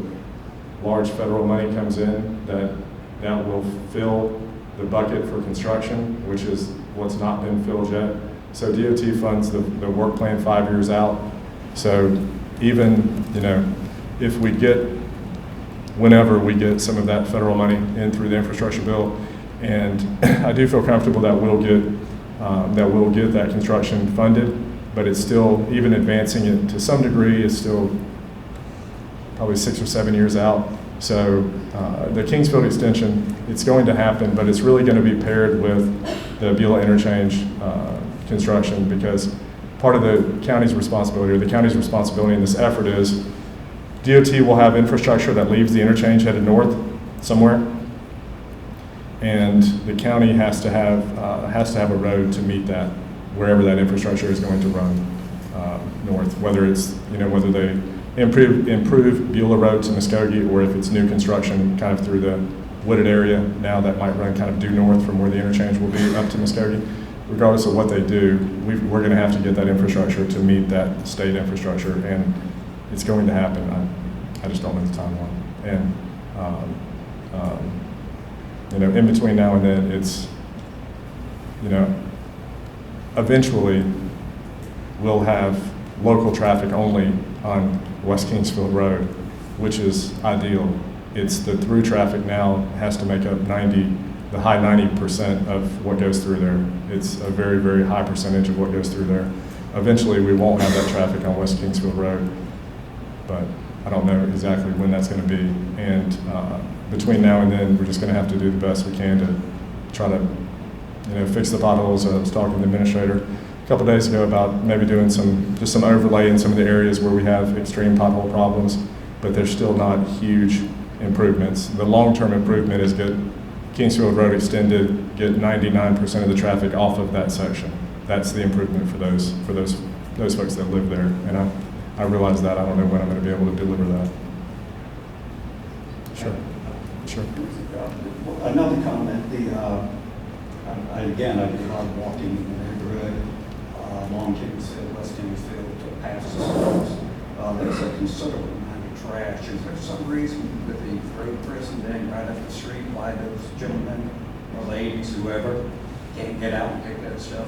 [SPEAKER 1] large federal money comes in, that will fill the bucket for construction, which is what's not been filled yet. So DOT funds the work plan 5 years out. So even, if we whenever we get some of that federal money in through the infrastructure bill, and I do feel comfortable that we'll get that construction funded, but it's still, even advancing it to some degree, is still probably 6 or 7 years out. So the Kingsfield extension, it's going to happen, but it's really going to be paired with the Beulah interchange construction, because part of the county's responsibility, or the county's responsibility in this effort, is DOT will have infrastructure that leaves the interchange headed north somewhere, and the county has to have a road to meet that, wherever that infrastructure is going to run north, whether it's, whether they improve Beulah Road to Muskogee, or if it's new construction kind of through the wooded area now that might run kind of due north from where the interchange will be up to Muskogee. Regardless of what they do, we're going to have to get that infrastructure to meet that state infrastructure, and it's going to happen. I just don't know the timeline. And in between now and then, it's, eventually we'll have local traffic only on West Kingsfield Road, which is ideal. It's the through traffic now has to make up the high 90% of what goes through there. It's a very, very high percentage of what goes through there. Eventually, we won't have that traffic on West Kingsfield Road, but I don't know exactly when that's going to be. And between now and then, we're just going to have to do the best we can to try to, fix the potholes. I was talking to the administrator a couple days ago about maybe doing some overlay in some of the areas where we have extreme pothole problems, but they're still not huge improvements. The long-term improvement is get Kingsfield Road extended, get 99% of the traffic off of that section. That's the improvement for those folks that live there. And I realize that. I don't know when I'm going to be able to deliver that. Sure.
[SPEAKER 6] Another comment, I did a lot of walking in the neighborhood, along Kingsfield, West Kingsfield, past the schools. There's a considerable amount of trash. Is there some reason with the road prison being right up the street why those gentlemen or ladies, whoever, can't get out and pick that stuff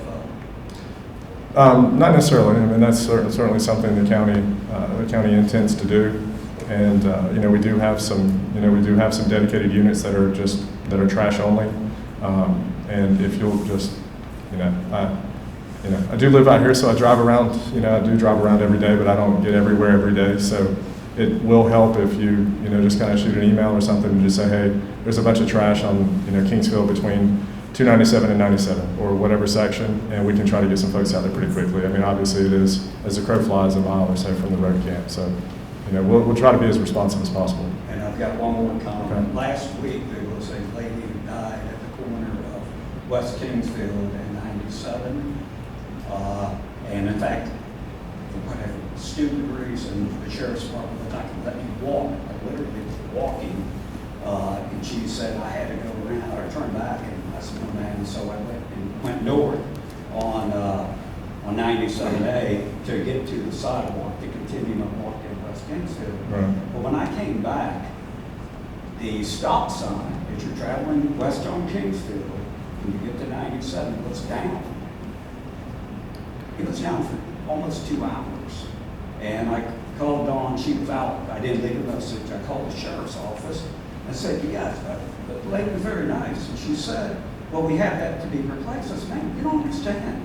[SPEAKER 6] up?
[SPEAKER 1] Not necessarily. I mean, that's certainly something the county intends to do. And we do have some dedicated units that are trash only. And if you'll just, I do live out here, so I drive around. I do drive around every day, but I don't get everywhere every day. So it will help if you, just kind of shoot an email or something and just say, hey, there's a bunch of trash on, Kingsfield between 297 and 97, or whatever section, and we can try to get some folks out there pretty quickly. I mean, obviously it is, as the crow flies, a mile or so from the road camp. So, we'll try to be as responsive as possible.
[SPEAKER 6] And I've got one more comment.
[SPEAKER 1] Okay.
[SPEAKER 6] Last week, there was a lady who died at the corner of West Kingsfield and 97. And in fact, for whatever stupid reason, the sheriff's department would not let me walk. I literally was walking. And she said I had to go around or turn back. And I said, no, man. So I went north on 97A to get to the sidewalk to continue on walking West Kingsfield.
[SPEAKER 1] Right.
[SPEAKER 6] But when I came back, the stop sign, as you're traveling west on Kingsfield, when you get to 97, was down. It was down for almost 2 hours. And I called Dawn, she was out. I didn't leave a message. I called the sheriff's office and said, yes, the lady was very nice. And she said, well, we have that to be replaced. I said, man, you don't understand.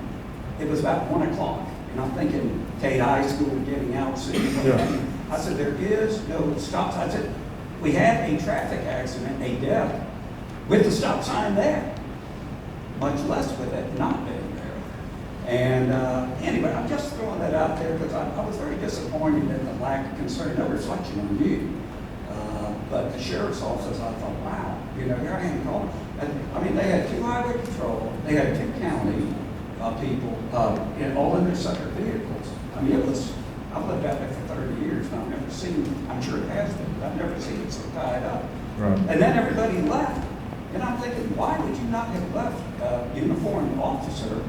[SPEAKER 6] It was about 1 o'clock. And I'm thinking, Tate High School getting out soon.
[SPEAKER 1] Yeah.
[SPEAKER 6] I said, there is no stop sign. I said, we had a traffic accident, a death, with the stop sign there, much less with it not being there. And anyway, I'm just throwing that out there because I was very disappointed in the lack of concern, no reflection on you. But the sheriff's office, I thought, wow, here I am calling. I mean, they had 2 highway patrol, they had 2 county people, all in their separate vehicles. I mean, I've lived out there for 30 years, and I've never seen, I'm sure it has been, but I've never seen it so tied up.
[SPEAKER 1] Right.
[SPEAKER 6] And then everybody left. And I'm thinking, why would you not have left a uniformed officer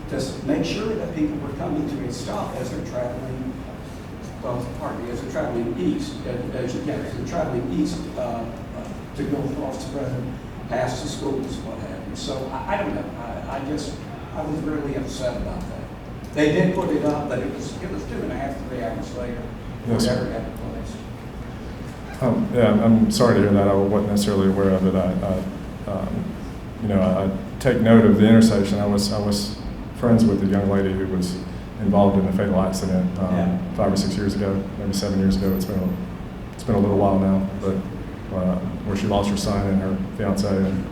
[SPEAKER 6] to make sure that people were coming to a stop as they're traveling, well, pardon me, as they're traveling east, as they're traveling east to go across the road, past the schools, what have you. So I don't know. I was really upset about that. They did put it up, but it was 2.5, 3 hours later.
[SPEAKER 1] Yes, sir.
[SPEAKER 6] Whatever had place.
[SPEAKER 1] Yeah, I'm sorry to hear that. I wasn't necessarily aware of it. I take note of the intersection. I was friends with a young lady who was involved in a fatal accident 5 or 6 years ago, maybe 7 years ago. It's been a little while now, but where she lost her son and her fiance in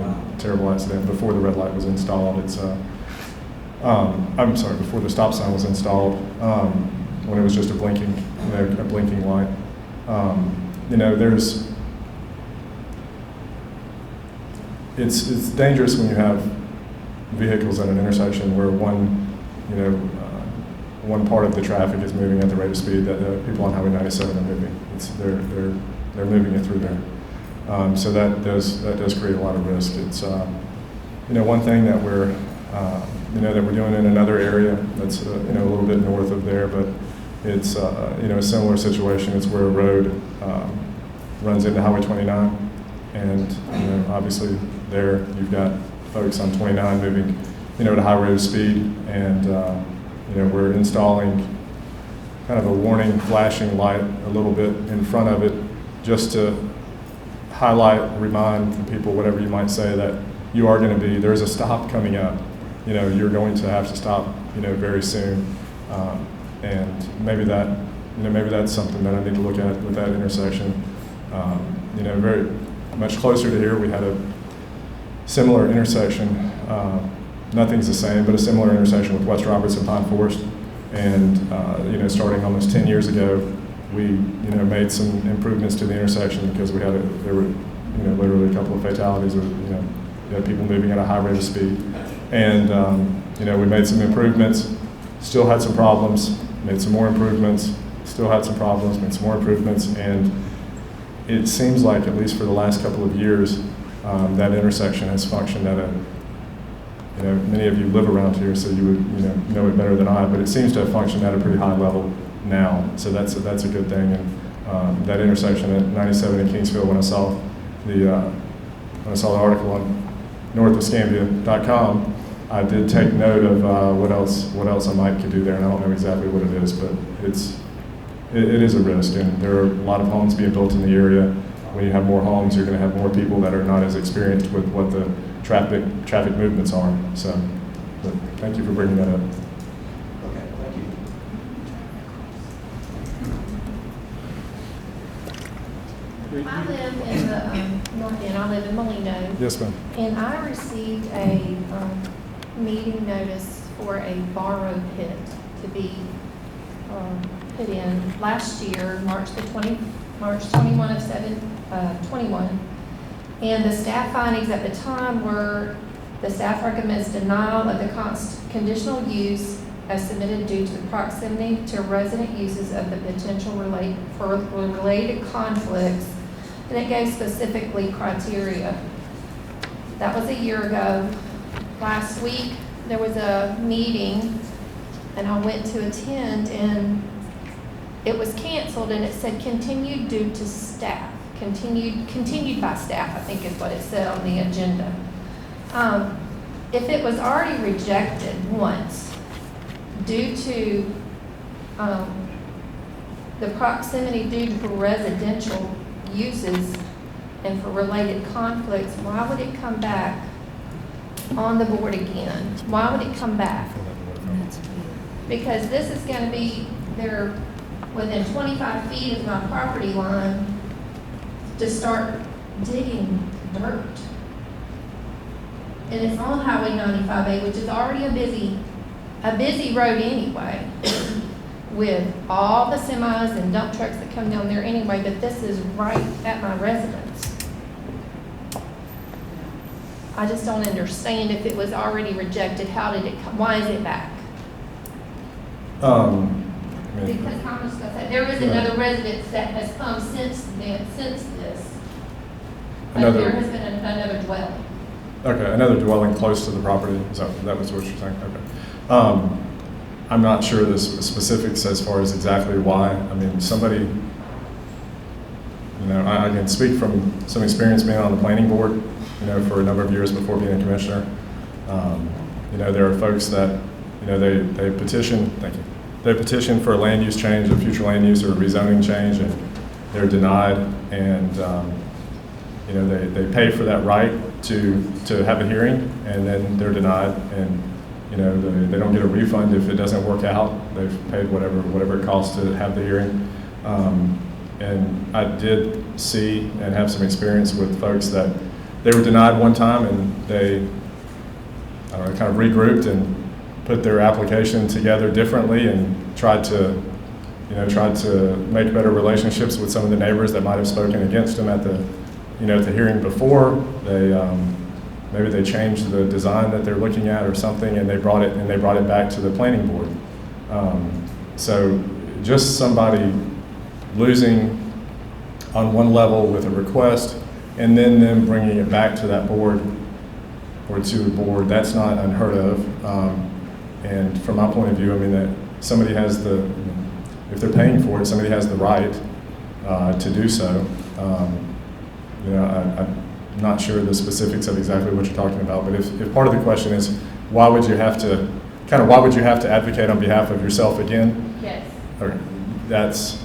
[SPEAKER 1] a terrible accident before the red light was installed. I'm sorry, before the stop sign was installed, when it was just a blinking light. It's dangerous when you have vehicles at an intersection where one part of the traffic is moving at the rate of speed that the people on Highway 97 are moving. They're moving it through there. So that does create a lot of risk. It's one thing that we're doing in another area that's a little bit north of there, but it's a similar situation. It's where a road runs into Highway 29, and obviously there you've got folks on 29 moving at a high rate of speed, and we're installing kind of a warning flashing light a little bit in front of it, just to highlight, remind people, whatever you might say, that you are going to be, there's a stop coming up. You're going to have to stop, very soon. And maybe that's something that I need to look at with that intersection. Very much closer to here, we had a similar intersection. Nothing's the same, but a similar intersection with West Roberts and Pine Forest. And, starting almost 10 years ago, we, made some improvements to the intersection because there were, literally a couple of fatalities with, you had people moving at a high rate of speed. And, we made some improvements, still had some problems, made some more improvements, still had some problems, made some more improvements. And it seems like, at least for the last couple of years, that intersection has functioned at many of you live around here, so you would know it better than I, but it seems to have functioned at a pretty high level now. So that's a good thing. And that intersection at 97 in Kingsville, when I saw the article on northofscambia.com, I did take note of what else I might could do there, and I don't know exactly what it is, but it is a risk, and there are a lot of homes being built in the area. When you have more homes, you're going to have more people that are not as experienced with what the traffic movements are. So, but thank you for bringing that up.
[SPEAKER 6] Okay, thank you.
[SPEAKER 12] I live in the North End. I live in Molino.
[SPEAKER 1] Yes, ma'am.
[SPEAKER 12] And I received a meeting notice for a borrow pit to be put in last year, March 21 of 21. And the staff findings at the time were the staff recommends denial of the conditional use as submitted due to the proximity to resident uses of the potential related conflicts, and it gave specifically criteria. That was a year ago. Last week, there was a meeting, and I went to attend, and it was canceled, and it said continued due to staff. Continued by staff, I think is what it said on the agenda. If it was already rejected once due to the proximity due to residential uses and for related conflicts, why would it come back on the board again? Why would it come back? Because this is going to be, they're within 25 feet of my property line to start digging dirt. And it's on Highway 95A, which is already a busy road anyway, with all the semis and dump trucks that come down there anyway, but this is right at my residence. I just don't understand, if it was already rejected, how did it come, why is it back? Because how much stuff, there is another residence that has come since then, since this.
[SPEAKER 1] Another-
[SPEAKER 12] There has been another dwelling.
[SPEAKER 1] Okay, another dwelling close to the property, that was what you're saying? Okay. I'm not sure the specifics as far as exactly why. I mean, somebody, I can speak from some experience being on the planning board, for a number of years before being a commissioner. There are folks that, they petition, thank you, they petition for a land use change, a future land use or a rezoning change, and they're denied, and, they pay for that right to have a hearing, and then they're denied, and, they don't get a refund if it doesn't work out. They've paid whatever it costs to have the hearing. And I did see and have some experience with folks that they were denied one time, and they kind of regrouped and put their application together differently and tried to make better relationships with some of the neighbors that might have spoken against them at the hearing before. Maybe they changed the design that they're looking at or something, and they brought it back to the planning board. So just somebody losing on one level with a request and then them bringing it back to that board or to a board, that's not unheard of. And from my point of view, I mean, that somebody has if they're paying for it, somebody has the right to do so. I'm not sure the specifics of exactly what you're talking about, but if part of the question is why would you have to advocate on behalf of yourself again?
[SPEAKER 12] Yes.
[SPEAKER 1] Okay, that's,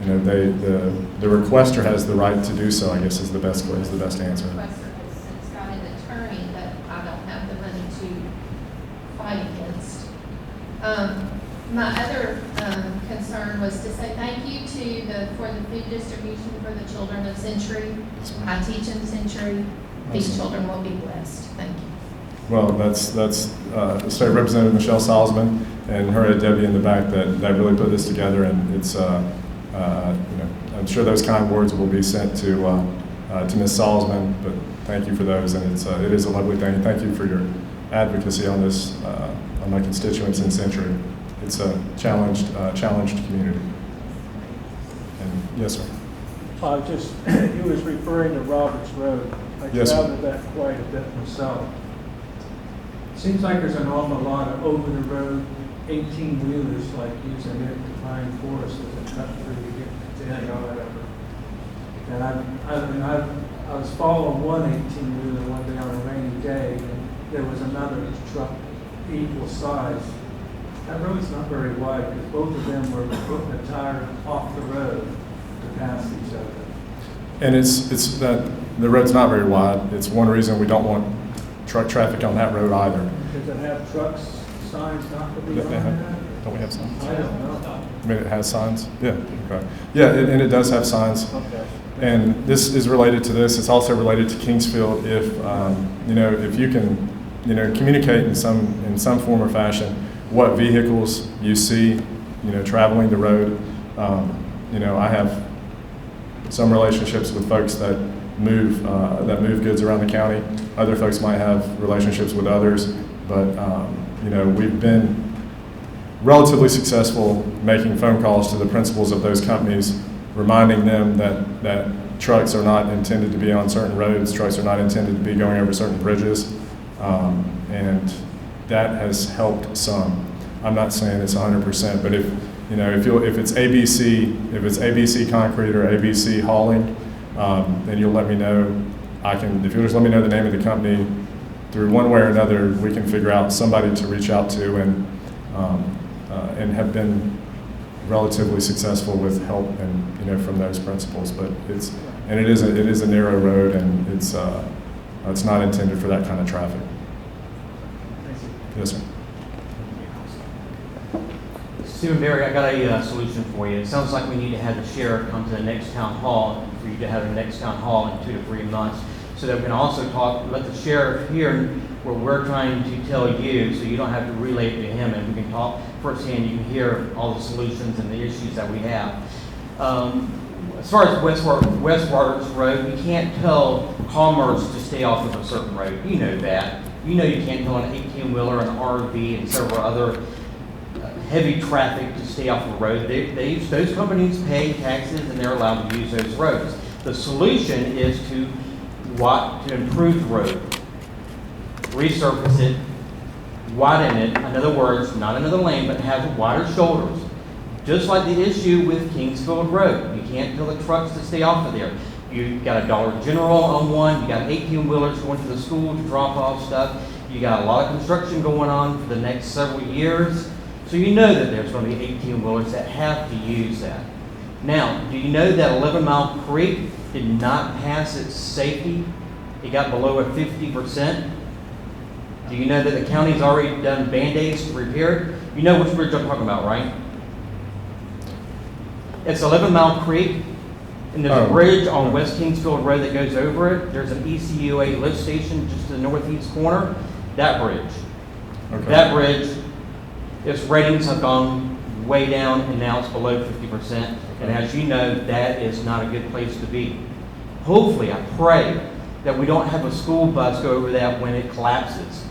[SPEAKER 1] the requester has the right to do so, I guess is the best answer.
[SPEAKER 12] The requester has since got an attorney that I don't have the money to fight against. My other concern was to say thank you for the food distribution for the children of Century. I teach in Century. These children will be blessed. Thank you.
[SPEAKER 1] Well, that's State Representative Michelle Salzman and her and Debbie in the back that really put this together, and it's I'm sure those kind words will be sent to Ms. Salzman, but thank you for those, and it is a lovely thing. Thank you for your advocacy on this on my constituents in Century. It's a challenged community. And yes, sir.
[SPEAKER 3] He was referring to Roberts Road. I
[SPEAKER 1] Yes, sir.
[SPEAKER 3] traveled that quite a bit myself. Seems like there's an awful lot of over-the-road 18-wheelers like using it to find forests as a cut through to get to any or whatever. And I was following one 18-wheeler one day on a rainy day, and there was another truck equal size. That road's not very wide because both of them were putting a tire off the road to pass each other.
[SPEAKER 1] And it's that the road's not very wide. It's one reason we don't want truck traffic on that road either.
[SPEAKER 3] Does it have trucks, signs not to be on
[SPEAKER 1] They have-
[SPEAKER 3] there?
[SPEAKER 1] Don't we have signs?
[SPEAKER 3] I don't know.
[SPEAKER 1] I mean, it has signs? Yeah, okay. Yeah, and it does have signs.
[SPEAKER 3] Okay.
[SPEAKER 1] And this is related to this. It's also related to Kingsfield. If if you can, communicate in some form or fashion what vehicles you see, traveling the road. I have some relationships with folks that move goods around the county. Other folks might have relationships with others, but we've been relatively successful making phone calls to the principals of those companies, reminding them that trucks are not intended to be on certain roads, trucks are not intended to be going over certain bridges, and that has helped some. I'm not saying it's 100%, but if it's ABC Concrete or ABC Hauling, then you'll let me know. If you'll just let me know the name of the company, through one way or another, we can figure out somebody to reach out to, and have been relatively successful with help and from those principals. But it is a narrow road, and it's not intended for that kind of traffic. Yes, sir.
[SPEAKER 13] Stephen Barry, I got a solution for you. It sounds like we need to have the sheriff come to the next town hall, for you to have the next town hall in 2 to 3 months, so that we can also let the sheriff hear what we're trying to tell you, so you don't have to relay it to him, and we can talk firsthand. You can hear all the solutions and the issues that we have. As far as West Roberts Road, we can't tell Commerce to stay off of a certain road. You know that. You know you can't tell an 18-wheeler, an RV, and several other heavy traffic to stay off the road. Those companies pay taxes, and they're allowed to use those roads. The solution is to improve the road, resurface it, widen it. In other words, not another lane, but have wider shoulders. Just like the issue with Kingsfield Road. You can't tell the trucks to stay off of there. You got a Dollar General on one, you got 18-wheelers going to the school to drop off stuff. You got a lot of construction going on for the next several years. So you know that there's going to be 18-wheelers that have to use that. Now, do you know that 11 Mile Creek did not pass its safety? It got below a 50%. Do you know that the county's already done Band-Aids to repair it? You know which bridge I'm talking about, right? It's 11 Mile Creek, and there's a bridge on West Kingsfield Road that goes over it. There's an ECUA lift station just to the northeast corner. That bridge.
[SPEAKER 1] Okay.
[SPEAKER 13] That bridge, its ratings have gone way down, and now it's below 50%. And as you know, that is not a good place to be. Hopefully, I pray that we don't have a school bus go over that when it collapses.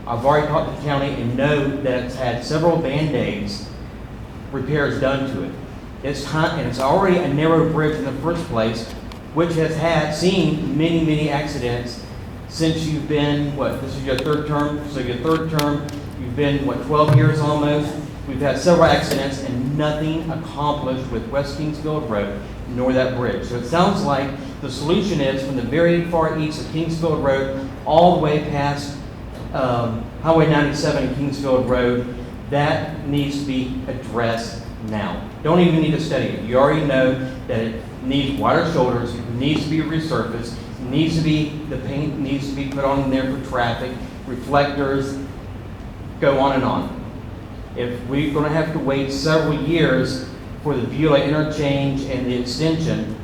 [SPEAKER 13] I've already talked to the county and know that it's had several Band-Aids repairs done to it. It's time, and it's already a narrow bridge in the first place, which has seen many, many accidents since you've been, this is your third term, so your third term, you've been, 12 years almost. We've had several accidents and nothing accomplished with West Kingsfield Road, nor that bridge. So it sounds like the solution is from the very far east of Kingsfield Road all the way past Highway 97 and Kingsfield Road. That needs to be addressed now. Don't even need to study it. You already know that it needs wider shoulders, it needs to be resurfaced, the paint needs to be put on there for traffic, reflectors, go on and on. If we're going to have to wait several years for the Beulah interchange and the extension,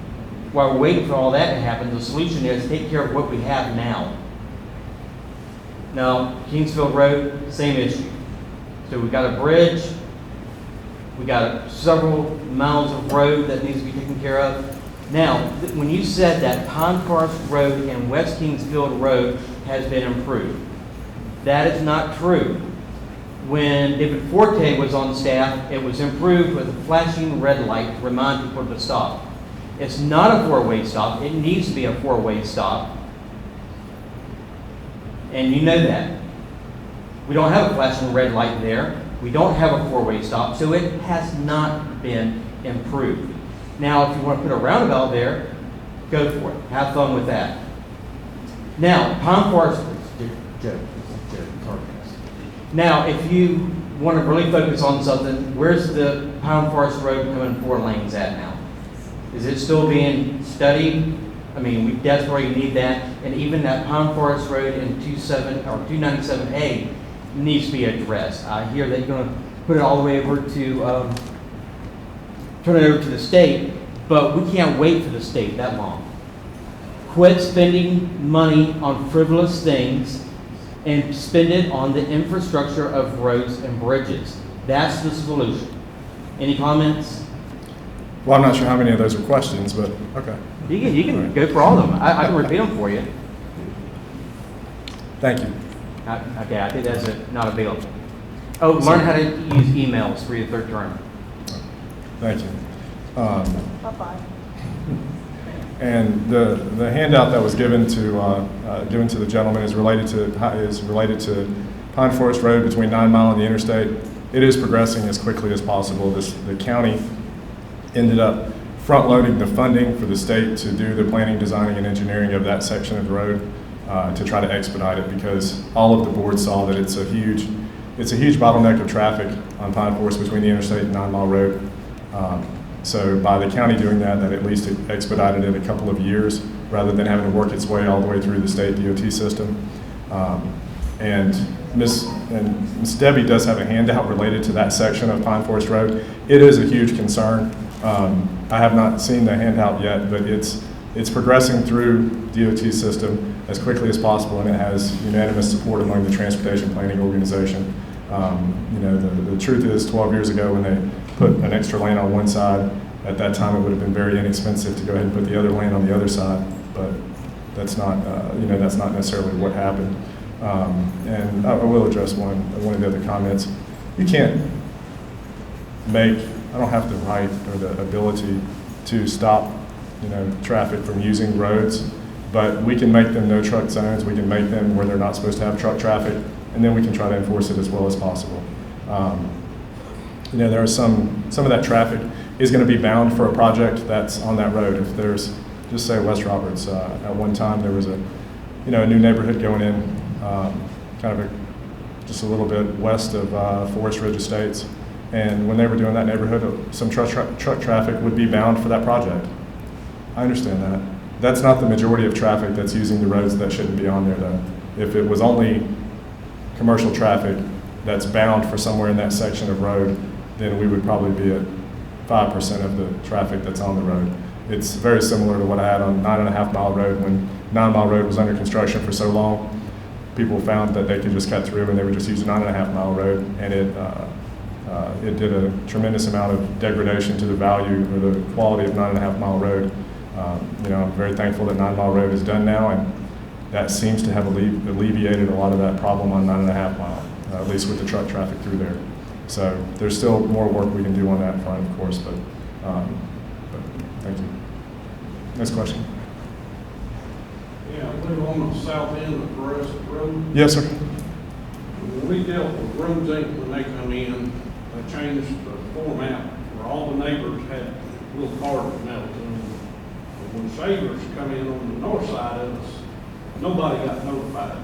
[SPEAKER 13] while we're waiting for all that to happen, the solution is take care of what we have now. Now, Kingsfield Road, same issue. So we've got a bridge, we got several miles of road that needs to be taken care of. Now, when you said that Pine Forest Road and West Kingsfield Road has been improved, that is not true. When David Forte was on staff, it was improved with a flashing red light to remind people to stop. It's not a four-way stop. It needs to be a four-way stop. And you know that. We don't have a flashing red light there. We don't have a four-way stop, so it has not been improved. Now, if you want to put a roundabout there, go for it. Have fun with that. Now, Pine Forest, now, if you want to really focus on something, where's the Pine Forest Road coming 4 lanes at now? Is it still being studied? I mean, we desperately need that. And even that Pine Forest Road in 297A needs to be addressed. I hear that you're going to put it all the way over to, turn it over to the state, but we can't wait for the state that long. Quit spending money on frivolous things and spend it on the infrastructure of roads and bridges. That's the solution. Any comments?
[SPEAKER 1] Well, I'm not sure how many of those are questions, but okay.
[SPEAKER 13] You can go for all of them. I can repeat them for you.
[SPEAKER 1] Thank you.
[SPEAKER 13] Okay, I think that's not a big deal. Oh, learn how to use emails for your third term.
[SPEAKER 1] Thank you.
[SPEAKER 12] Bye-bye.
[SPEAKER 1] And the handout that was given to the gentleman is related to Pine Forest Road between 9 Mile and the interstate. It is progressing as quickly as possible. The county ended up front-loading the funding for the state to do the planning, designing, and engineering of that section of the road to try to expedite it, because all of the boards saw that it's a huge bottleneck of traffic on Pine Forest between the interstate and 9 Mile Road. So by the county doing that at least it expedited it a couple of years rather than having to work its way all the way through the state DOT system. And Ms. Debbie does have a handout related to that section of Pine Forest Road. It is a huge concern. I have not seen the handout yet, but it's progressing through DOT system as quickly as possible, and it has unanimous support among the transportation planning organization. The truth is 12 years ago when they put an extra lane on one side, at that time it would have been very inexpensive to go ahead and put the other lane on the other side, but that's not necessarily what happened. And I will address one of the other comments. You can't I don't have the right or the ability to stop, traffic from using roads, but we can make them no truck zones. We can make them where they're not supposed to have truck traffic, and then we can try to enforce it as well as possible. There are some of that traffic is going to be bound for a project that's on that road. If there's, just say West Roberts, at one time there was a new neighborhood going in, just a little bit west of Forest Ridge Estates. And when they were doing that neighborhood, some truck traffic would be bound for that project. I understand that. That's not the majority of traffic that's using the roads that shouldn't be on there, though. If it was only commercial traffic that's bound for somewhere in that section of road, then we would probably be at 5% of the traffic that's on the road. It's very similar to what I had on 9.5 Mile Road. When 9 Mile Road was under construction for so long, people found that they could just cut through and they would just use 9.5 Mile Road, and it did a tremendous amount of degradation to the value or the quality of 9.5 Mile Road. I'm very thankful that 9 Mile Road is done now, and that seems to have alleviated a lot of that problem on 9.5 Mile, at least with the truck traffic through there. So there's still more work we can do on that front, of course, but thank you. Next question.
[SPEAKER 5] Yeah, I live on the south end of Forest Road.
[SPEAKER 1] Yes, sir.
[SPEAKER 5] When we dealt with Roads Inc., when they come in, they changed the format where all the neighbors had little cards mailed to them. But when Shavers come in on the north side of us, nobody got notified.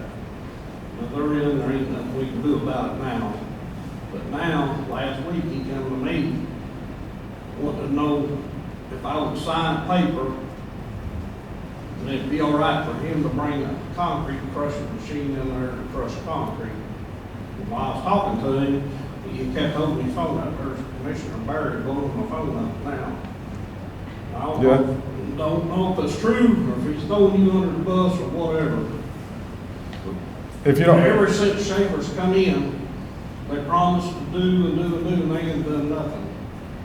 [SPEAKER 5] But there ain't nothing we can do about it now. But now, last week, he came to me, wanted to know if I would sign a paper, and it'd be all right for him to bring a concrete crushing machine in there to crush concrete. And while I was talking to him, he kept holding his phone up. There's Commissioner Barry blowing my phone up now. I don't know if it's true, or if he's throwing you under the bus, or whatever.
[SPEAKER 1] If you don't,
[SPEAKER 5] Ever since Shavers come in, they promised to do and do and do, and they ain't done nothing.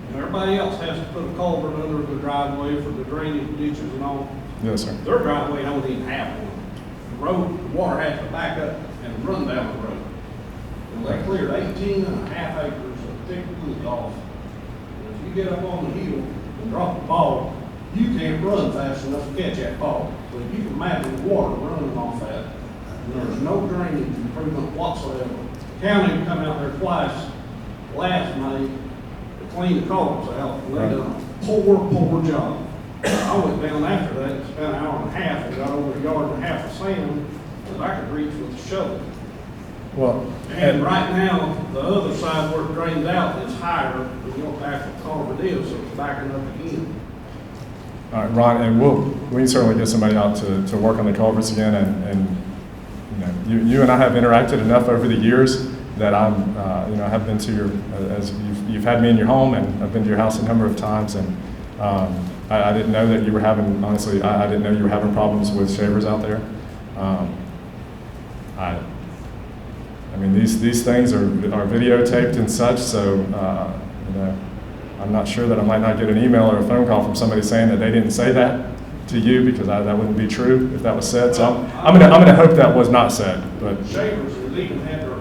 [SPEAKER 5] And everybody else has to put a culvert under the driveway for the drainage ditches and all.
[SPEAKER 1] yes, sir.
[SPEAKER 5] Their driveway don't even have one. The road, the water has to back up and run down the road. And they cleared 18.5 acres of thick wood off. And if you get up on the hill and drop the ball, you can't run fast enough to catch that ball. So you can imagine the water running off that. And there's no drainage improvement whatsoever. The county come out there twice last May to clean the culverts out, and they done a poor job. I went down after that, spent an hour and a half, and got over a yard and a half of sand that I could reach with a shovel.
[SPEAKER 1] Well,
[SPEAKER 5] And right now, the other side where it drains out is higher than what the actual culvert is, so it's backing up again.
[SPEAKER 1] all right, Ron, and we can certainly get somebody out to work on the culverts again, and you and I have interacted enough over the years that I'm, I have been to your, as you've had me in your home, and I've been to your house a number of times, and I didn't know that you were having, honestly, I didn't know you were having problems with Shavers out there. I mean, these things are videotaped and such, so, I'm not sure that I might not get an email or a phone call from somebody saying that they didn't say that to you, because that wouldn't be true if that was said. So I'm gonna hope that was not said, but.
[SPEAKER 5] Shavers has even had their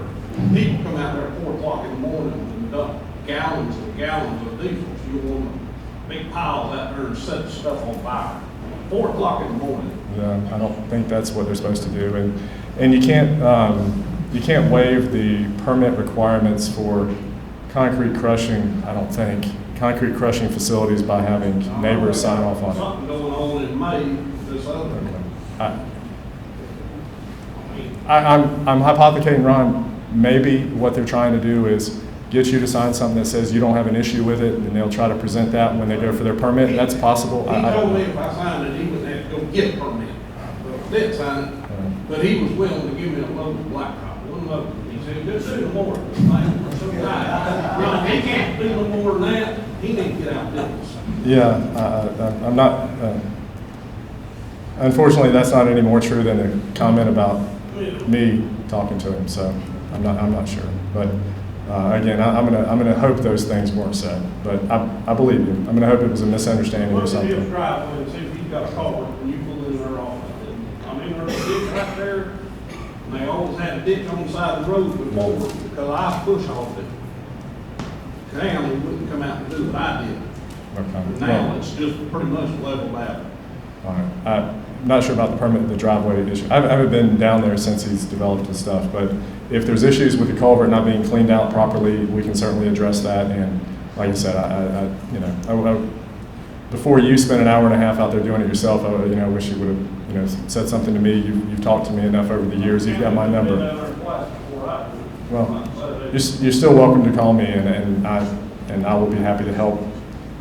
[SPEAKER 5] people come out there at 4 o'clock in the morning and dump gallons and gallons of diesel. You want big piles out there and set the stuff on fire. 4 o'clock in the morning.
[SPEAKER 1] Yeah, I don't think that's what they're supposed to do, and you can't waive the permit requirements for concrete crushing. I don't think concrete crushing facilities by having neighbors sign off on it.
[SPEAKER 5] Something going on in May, this other.
[SPEAKER 1] I'm hypothecating, Ron. Maybe what they're trying to do is get you to sign something that says you don't have an issue with it, and they'll try to present that when they go for their permit. That's possible.
[SPEAKER 5] He told me if I signed it, he wouldn't have to go get a permit. Well, I did sign it, but he was willing to give me a load of blacktop, one load. He said, just do no more. Ron, he can't do no more than that. He needs to get out of business.
[SPEAKER 1] Yeah, I'm not. Unfortunately, that's not any more true than the comment about me talking to him. So I'm not sure. But again, I'm gonna hope those things weren't said. But I believe you. I'm gonna hope it was a misunderstanding or
[SPEAKER 5] Look at his
[SPEAKER 1] something.
[SPEAKER 5] driveway and see if he's got a culvert when you pull in there off. I mean, there's a ditch right there. And they always had a ditch on the side of the road before, because I push off it. Now, he wouldn't come out and do what I did.
[SPEAKER 1] Okay.
[SPEAKER 5] Now, it's just pretty much leveled out.
[SPEAKER 1] All right. I'm not sure about the driveway issue. I haven't been down there since he's developed his stuff, but if there's issues with the culvert not being cleaned out properly, we can certainly address that. And like I said, before you spend an hour and a half out there doing it yourself, I wish you would have, said something to me. You've talked to me enough over the years. You've got my number. Well, you're still welcome to call me, and I will be happy to help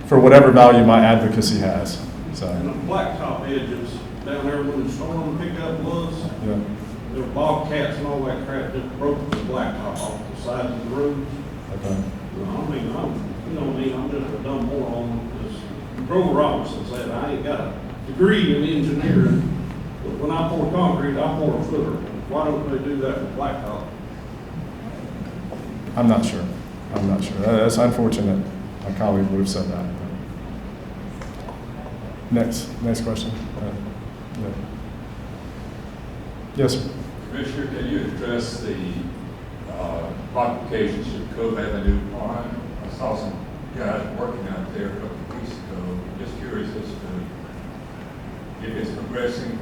[SPEAKER 1] for whatever value my advocacy has. So.
[SPEAKER 5] And the blacktop edges down there when the storm pickup was,
[SPEAKER 1] Yeah.
[SPEAKER 5] there were bobcats and all that crap that broke the blacktop off the sides of the road.
[SPEAKER 1] Okay.
[SPEAKER 5] I'm just a dumb moron. Grover Robinson said, I ain't got a degree in engineering, but when I pour concrete, I pour a footer. Why don't they do that with blacktop?
[SPEAKER 1] I'm not sure. That's unfortunate. My colleague would have said that. Next question. Yeah. Yes, sir.
[SPEAKER 14] Commissioner, can you address the modifications to Cove Avenue Pond? I saw some guys working out there a couple of weeks ago. Just curious as to if it's progressing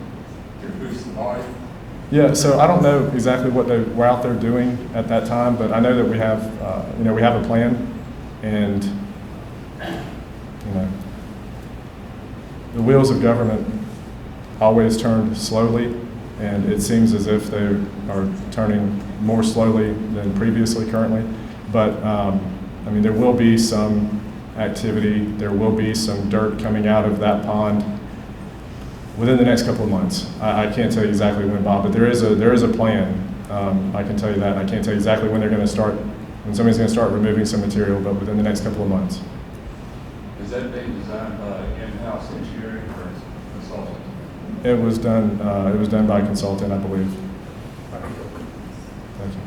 [SPEAKER 14] to increase the volume.
[SPEAKER 1] Yeah, so I don't know exactly what they were out there doing at that time, but I know that we have a plan, and the wheels of government always turn slowly, and it seems as if they are turning more slowly than previously currently. But there will be some activity. There will be some dirt coming out of that pond within the next couple of months. I can't tell you exactly when, Bob, but there is a plan. I can tell you that. I can't tell you exactly when when somebody's going to start removing some material, but within the next couple of months.
[SPEAKER 14] Is that being designed by in-house engineering or consultant?
[SPEAKER 1] It was done by a consultant, I believe. Thank you.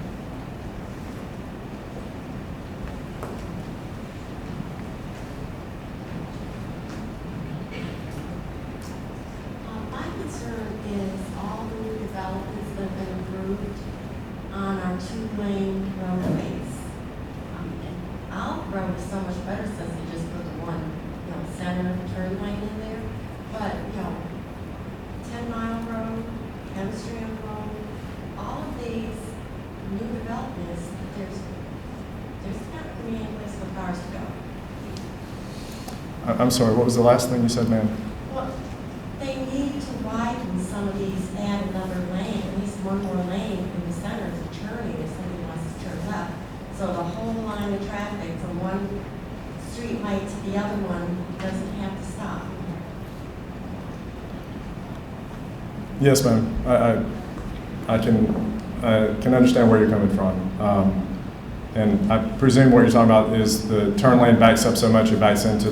[SPEAKER 7] My concern is all the new developments that have been approved on our two-lane roadways. And our road is so much better since they just put the one, center turn lane in there. But, 10 Mile Road, Hemstrand Road, all of these new developments, there's not going to be any place for cars to go.
[SPEAKER 1] I'm sorry, what was the last thing you said, ma'am?
[SPEAKER 7] Well, they need to widen some of these, add another lane, at least one more lane in the center to turning if somebody wants to turn left. So the whole line of traffic from one street light to the other one doesn't have to stop.
[SPEAKER 1] Yes, ma'am. I can understand where you're coming from. And I presume what you're talking about is the turn lane backs up so much it backs into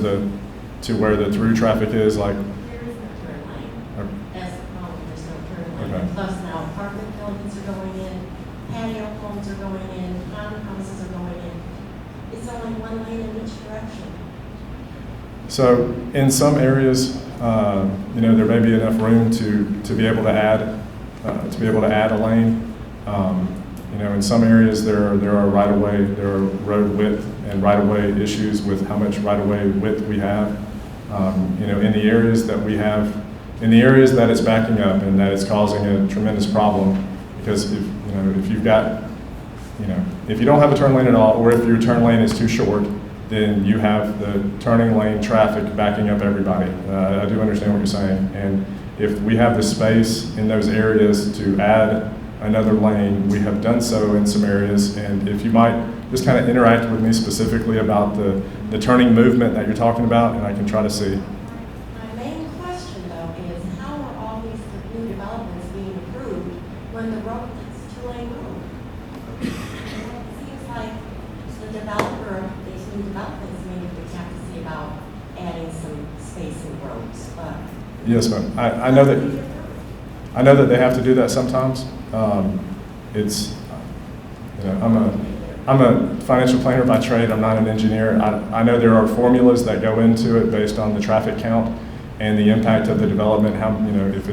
[SPEAKER 1] to where the through traffic is, like.
[SPEAKER 7] There is no turn lane.
[SPEAKER 1] Okay.
[SPEAKER 7] That's the problem, there's no turn lane.
[SPEAKER 1] Okay.
[SPEAKER 7] Plus now apartment buildings are going in, patio homes are going in, townhouses are going in. It's only one lane in each direction.
[SPEAKER 1] So in some areas, there may be enough room to be able to add a lane. In some areas there are there are road width and right-of-way issues with how much right-of-way width we have. In the areas that it's backing up and that it's causing a tremendous problem, because if you don't have a turn lane at all, or if your turn lane is too short, then you have the turning lane traffic backing up everybody. I do understand what you're saying. And if we have the space in those areas to add another lane, we have done so in some areas. And if you might just kind of interact with me specifically about the turning movement that you're talking about, and I can try to see.
[SPEAKER 7] My main question though is how are all these new developments being approved when the road is two-lane road? It seems like the developer of these new developments maybe we have to see about adding some space in roads, but.
[SPEAKER 1] Yes, ma'am. I know that they have to do that sometimes. I'm a financial planner by trade. I'm not an engineer. I know there are formulas that go into it based on the traffic count and the impact of the development. If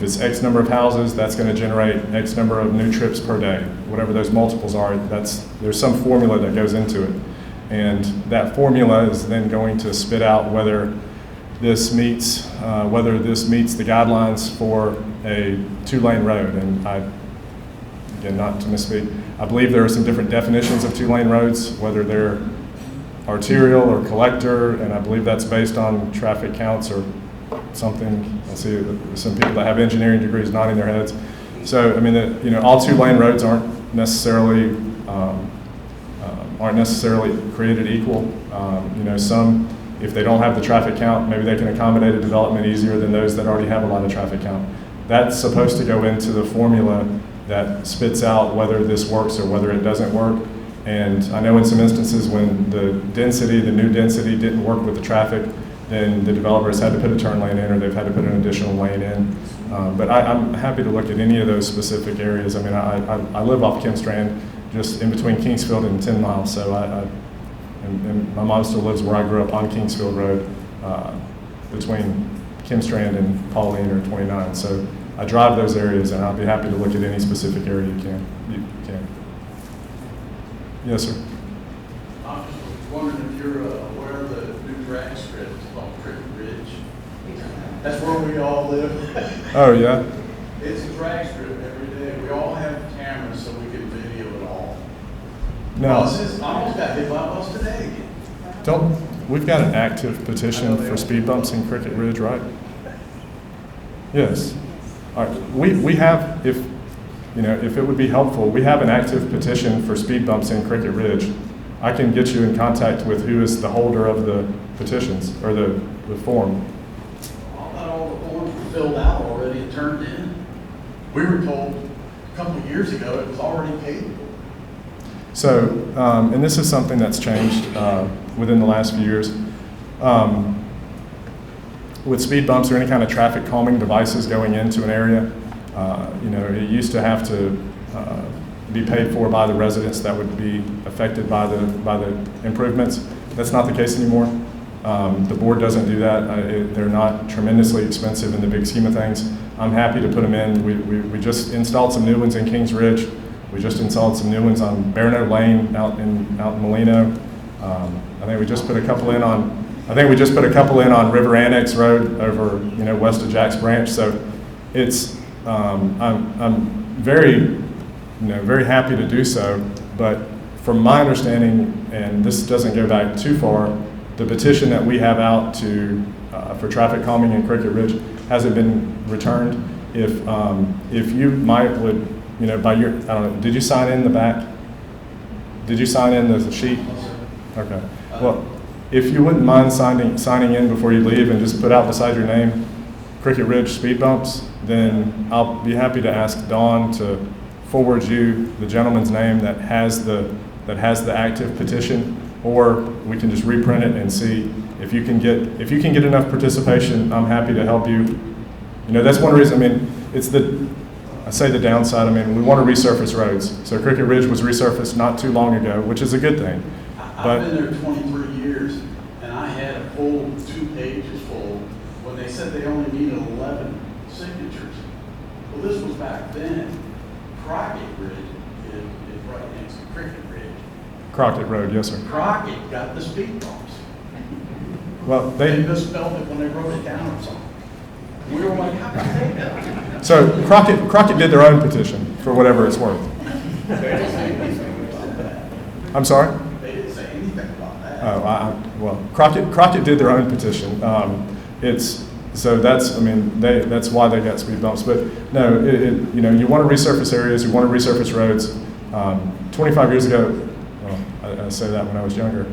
[SPEAKER 1] it's X number of houses, that's going to generate X number of new trips per day. Whatever those multiples are, there's some formula that goes into it. And that formula is then going to spit out whether this meets the guidelines for a 2-lane road. And again, not to misspeak, I believe there are some different definitions of 2-lane roads, whether they're arterial or collector, and I believe that's based on traffic counts or something. I see some people that have engineering degrees nodding their heads. So, I mean, all 2-lane roads aren't necessarily created equal. Some, if they don't have the traffic count, maybe they can accommodate a development easier than those that already have a lot of traffic count. That's supposed to go into the formula that spits out whether this works or whether it doesn't work. And I know in some instances when the new density didn't work with the traffic, then the developers had to put a turn lane in or they've had to put an additional lane in. But I'm happy to look at any of those specific areas. I mean, I live off Kim Strand, just in between Kingsfield and 10 Miles. So and my mom still lives where I grew up on Kingsfield Road, between Kim Strand and Pauline or 29. So I drive those areas, and I'll be happy to look at any specific area you can. Yes, sir.
[SPEAKER 15] I'm just wondering if you're aware of the new drag strip called Cricket Ridge. That's where we all live.
[SPEAKER 1] Oh, yeah?
[SPEAKER 15] It's a drag strip every day. We all have cameras so we can video it all.
[SPEAKER 1] No.
[SPEAKER 15] Buses, I almost got hit by a bus today again.
[SPEAKER 1] We've got an active petition for speed bumps in Cricket Ridge, right? Yes. All right. We have, if it would be helpful, we have an active petition for speed bumps in Cricket Ridge. I can get you in contact with who is the holder of the petitions, or the form.
[SPEAKER 15] I thought all the forms were filled out already and turned in. We were told a couple of years ago it was already paid.
[SPEAKER 1] So, and this is something that's changed within the last few years. With speed bumps or any kind of traffic calming devices going into an area, it used to have to be paid for by the residents that would be affected by the improvements. That's not the case anymore. The board doesn't do that. They're not tremendously expensive in the big scheme of things. I'm happy to put them in. We just installed some new ones in Kings Ridge. We just installed some new ones on Barno Lane out in Molino. I think we just put a couple in on River Annex Road over west of Jack's Branch. So it's I'm very very happy to do so. But from my understanding, and this doesn't go back too far, the petition that we have out for traffic calming in Cricket Ridge hasn't been returned. If you would. By your, I don't know, did you sign in the back? Did you sign in the sheet? Okay. Well, if you wouldn't mind signing in before you leave and just put out beside your name, Cricket Ridge speed bumps, then I'll be happy to ask Dawn to forward you the gentleman's name that has the active petition, or we can just reprint it and see if you can get enough participation. I'm happy to help you. That's one reason. I mean, I say the downside, we want to resurface roads. So Cricket Ridge was resurfaced not too long ago, which is a good thing.
[SPEAKER 15] I've been there 23 years, and I had a full 2 pages full when they said they only needed 11 signatures. Well, this was back then. Crockett Ridge is right next to Cricket Ridge.
[SPEAKER 1] Crockett Road, yes, sir.
[SPEAKER 15] Crockett got the speed bumps.
[SPEAKER 1] Well,
[SPEAKER 15] They misspelled it when they wrote it down or something. We were like, how can they do that?
[SPEAKER 1] So Crockett did their own petition for whatever it's worth. I'm sorry?
[SPEAKER 15] They didn't say anything about that.
[SPEAKER 1] Well, Crockett did their own petition. That's why they got speed bumps. But no, you want to resurface areas, you want to resurface roads. 25 years ago, well, I say that when I was younger,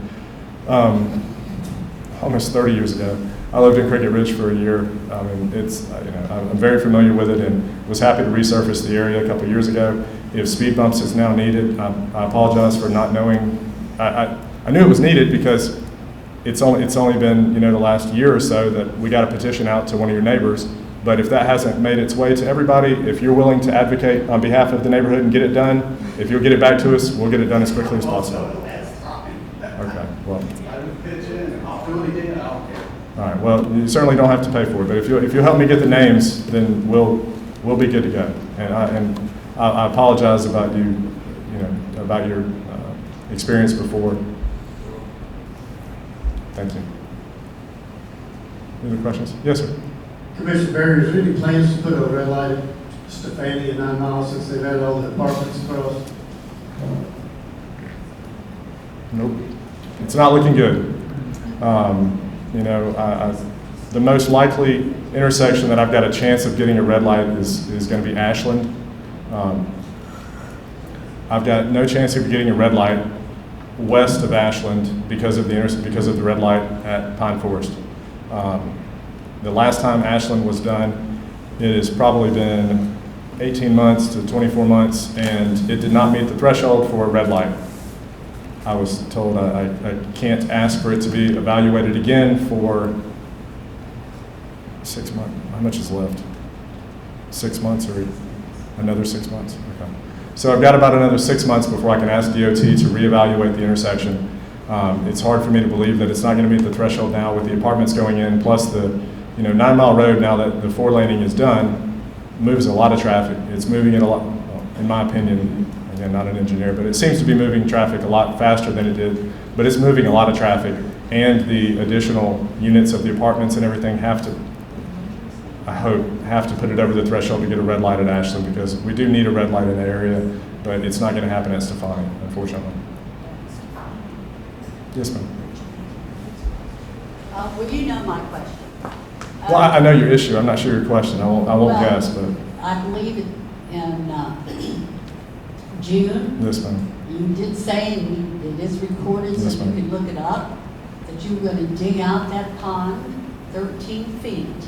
[SPEAKER 1] almost 30 years ago, I lived in Cricket Ridge for a year. I'm very familiar with it and was happy to resurface the area a couple of years ago. If speed bumps is now needed, I apologize for not knowing. I knew it was needed because it's only been the last year or so that we got a petition out to one of your neighbors. But if that hasn't made its way to everybody, if you're willing to advocate on behalf of the neighborhood and get it done, if you'll get it back to us, we'll get it done as quickly as possible. Okay. Well.
[SPEAKER 15] I would pitch in. I'll do it again. I don't care.
[SPEAKER 1] All right. Well, you certainly don't have to pay for it, but if you'll help me get the names, then we'll be good to go. And I apologize about about your experience before. Thank you. Any other questions? Yes, sir.
[SPEAKER 8] Commissioner Barry, is there any plans to put a red light at Stefani and 9 Mile since they've had all the apartments across?
[SPEAKER 1] Nope. It's not looking good. You know, the most likely intersection that I've got a chance of getting a red light is going to be Ashland. I've got no chance of getting a red light west of Ashland because of the red light at Pine Forest. The last time Ashland was done, it has probably been 18 months to 24 months, and it did not meet the threshold for a red light. I was told I can't ask for it to be evaluated again for 6 months. How much is left? 6 months or another 6 months? Okay. So I've got about another 6 months before I can ask DOT to reevaluate the intersection. It's hard for me to believe that it's not going to meet the threshold now with the apartments going in, plus the 9 Mile Road, now that the 4-laning is done, moves a lot of traffic. It's moving it a lot, well, in my opinion, again, not an engineer, but it seems to be moving traffic a lot faster than it did, but it's moving a lot of traffic, and the additional units of the apartments and everything have to put it over the threshold to get a red light at Ashland, because we do need a red light in that area, but it's not going to happen at Stefani, unfortunately. Yes, ma'am.
[SPEAKER 16] Well, you know my question.
[SPEAKER 1] Well, I know your issue. I'm not sure your question. I won't guess, but.
[SPEAKER 16] I believe in June.
[SPEAKER 1] Yes, ma'am.
[SPEAKER 16] You did say, and it is recorded,
[SPEAKER 1] Yes,
[SPEAKER 16] so you
[SPEAKER 1] ma'am.
[SPEAKER 16] can look it up, that you were going to dig out that pond 13 feet.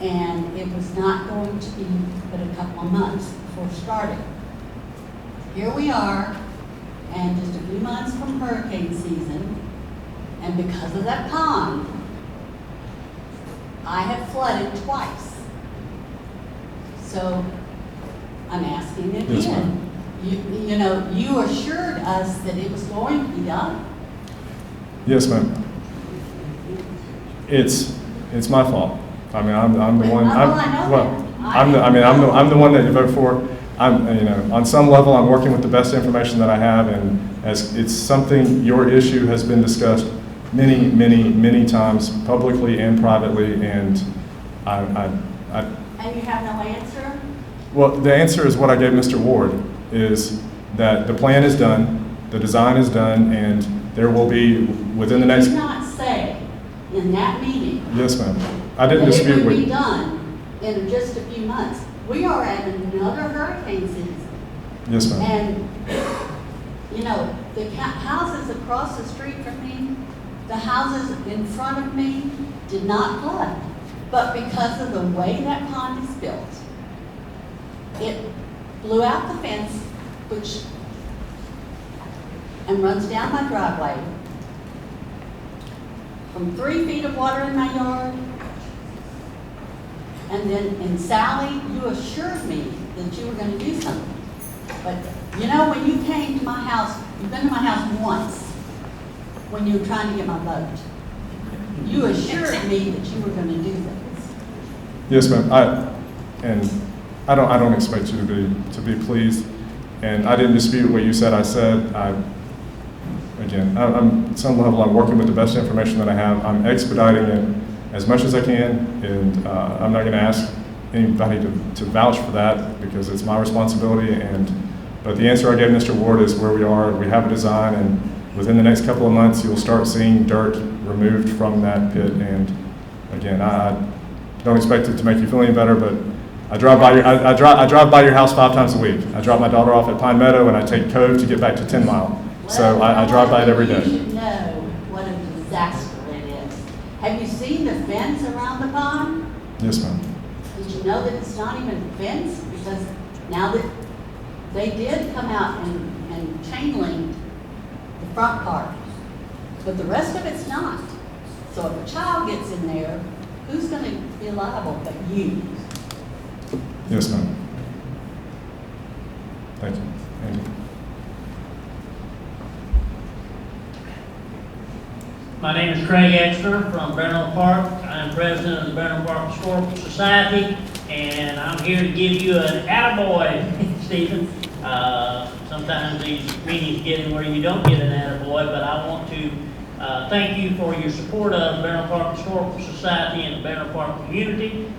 [SPEAKER 16] And it was not going to be but a couple of months before starting. Here we are, and just a few months from hurricane season, and because of that pond, I have flooded twice. So I'm asking again.
[SPEAKER 1] Yes, ma'am.
[SPEAKER 16] You assured us that it was going to be done.
[SPEAKER 1] Yes, ma'am. It's my fault. I mean, I'm the one. I'm the one that you vote for. On some level, I'm working with the best information that I have, and as it's something, your issue has been discussed many, many, many times, publicly and privately, and
[SPEAKER 16] And you have no answer?
[SPEAKER 1] well, the answer is what I gave Mr. Ward, is that the plan is done, the design is done, and there will be, within the next.
[SPEAKER 16] Did you not say in that meeting
[SPEAKER 1] Yes, ma'am. I didn't
[SPEAKER 16] that
[SPEAKER 1] dispute
[SPEAKER 16] it would be
[SPEAKER 1] what.
[SPEAKER 16] done in just a few months? We are at another hurricane season.
[SPEAKER 1] Yes, ma'am.
[SPEAKER 16] And, the houses across the street from me, the houses in front of me did not flood. But because of the way that pond is built, it blew out the fence, and runs down my driveway. From 3 feet of water in my yard. And then in Sally, you assured me that you were going to do something. But when you came to my house, you've been to my house once when you were trying to get my vote. You assured me that you were going to do this.
[SPEAKER 1] Yes, ma'am. I don't expect you to be pleased, and I didn't dispute what you said. I said I'm at some level, I'm working with the best information that I have. I'm expediting it as much as I can, and I'm not going to ask anybody to vouch for that because it's my responsibility. But the answer I gave Mr. Ward is where we are. We have a design, and within the next couple of months, you'll start seeing dirt removed from that pit. And again, I don't expect it to make you feel any better, but I drive by your house 5 times a week. I drop my daughter off at Pine Meadow, and I take Cove to get back to 10 Mile. So I drive by it every day.
[SPEAKER 16] You should know what a disaster it is. Have you seen the fence around the pond?
[SPEAKER 1] Yes, ma'am.
[SPEAKER 16] Did you know that it's not even a fence? Because now that they did come out and chain link the front part, but the rest of it's not. So if a child gets in there, who's going to be liable but you?
[SPEAKER 1] Yes, ma'am. Thank you. Andy.
[SPEAKER 17] My name is Craig Exner from Bernal Park. I'm president of the Bernal Park Historical Society, and I'm here to give you an attaboy, Stephen. Sometimes these meetings get in where you don't get an attaboy, but I want to Thank you for your support of Barron Park Historical Society and the Barron Park community.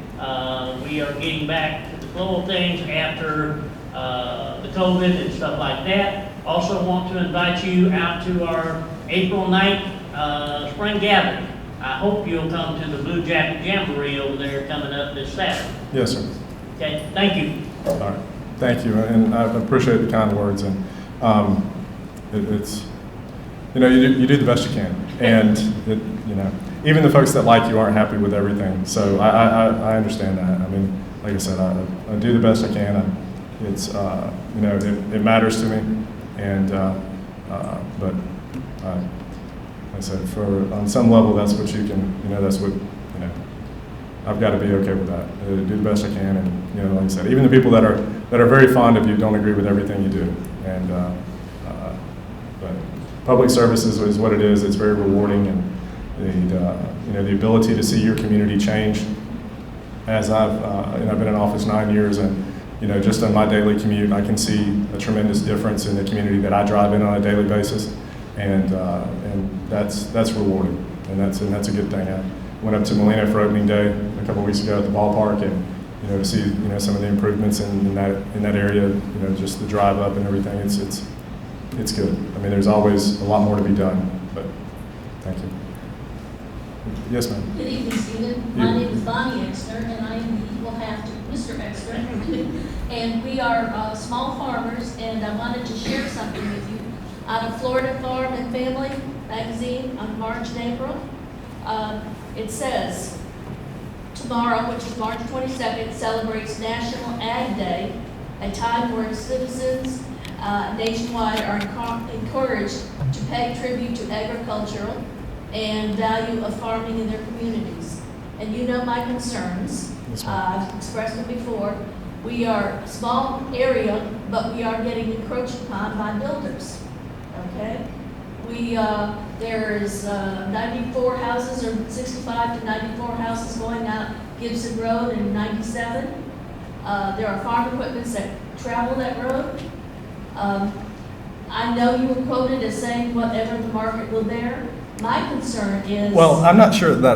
[SPEAKER 17] We are getting back to the flow of things after the COVID and stuff like that. Also want to invite you out to our April 9th spring gathering. I hope you'll come to the Blue Jacket Jamboree over there coming up this Saturday.
[SPEAKER 1] Yes, sir.
[SPEAKER 17] Okay, thank you.
[SPEAKER 1] All right, thank you, and I appreciate the kind words, and it's, you know, you do the best you can, and you know, even the folks that like you aren't happy with everything, so I understand that. I mean, like I said, I do the best I can. It's you know, it matters to me, and but like I said, on some level, that's what you can, you know, that's what, you know, I've got to be okay with that. Do the best I can, and you know, like I said, even the people that are very fond of you don't agree with everything you do. And but public service is what it is. It's very rewarding, and you know, the ability to see your community change. As I've you know, I've been in office 9 years, and you know, just on my daily commute, I can see a tremendous difference in the community that I drive in on a daily basis, and that's rewarding, and that's a good thing. I went up to Molina for opening day a couple weeks ago at the ballpark, and you know, to see, you know, some of the improvements in that area, you know, just the drive up and everything. It's good. I mean, there's always a lot more to be done, but thank you. Yes, ma'am.
[SPEAKER 18] Good evening, Stephen. My name is Bonnie Exner, and I am the equal half to Mr. Exner. And we are small farmers, and I wanted to share something with you. Out of Florida Farm and Family magazine on March and April, it says, tomorrow, which is March 22nd, celebrates National Ag Day, a time where citizens nationwide are encouraged to pay tribute to agricultural and value of farming in their communities. And you know my concerns. I've expressed them before. We are a small area, but we are getting encroached upon by builders. Okay? There's 94 houses, or 65 to 94 houses going out Gibson Road and 97. There are farm equipments that travel that road. I know you were quoted as saying whatever the market will bear. My concern is.
[SPEAKER 1] Well, I'm not sure that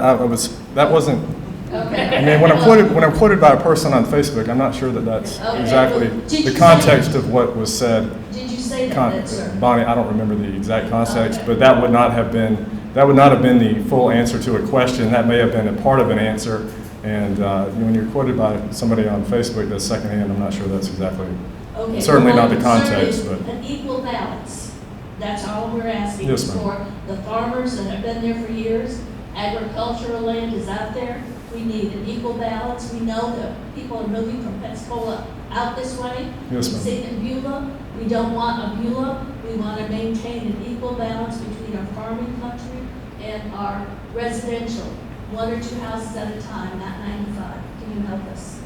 [SPEAKER 1] that wasn't.
[SPEAKER 18] Okay.
[SPEAKER 1] I mean, when I'm quoted by a person on Facebook, I'm not sure that that's
[SPEAKER 18] Okay.
[SPEAKER 1] exactly
[SPEAKER 18] Well, did
[SPEAKER 1] the
[SPEAKER 18] you
[SPEAKER 1] context of what was said.
[SPEAKER 18] Did you say that, sir?
[SPEAKER 1] Bonnie, I don't remember the exact context,
[SPEAKER 18] Okay.
[SPEAKER 1] but that would not have been the full answer to a question. That may have been a part of an answer. And when you're quoted by somebody on Facebook that's secondhand, I'm not sure that's exactly.
[SPEAKER 18] Okay.
[SPEAKER 1] Certainly
[SPEAKER 18] Well,
[SPEAKER 1] not the
[SPEAKER 18] my concern
[SPEAKER 1] context,
[SPEAKER 18] is
[SPEAKER 1] but.
[SPEAKER 18] an equal balance. That's all we're asking
[SPEAKER 1] Yes, ma'am.
[SPEAKER 18] for the farmers that have been there for years. Agricultural land is out there. We need an equal balance. We know that people are moving from Pensacola out this way.
[SPEAKER 1] Yes, ma'am.
[SPEAKER 18] Same in Beulah. We don't want a Beulah. We want to maintain an equal balance between our farming country and our residential. 1 or 2 houses at a time, not 95. Can you help us?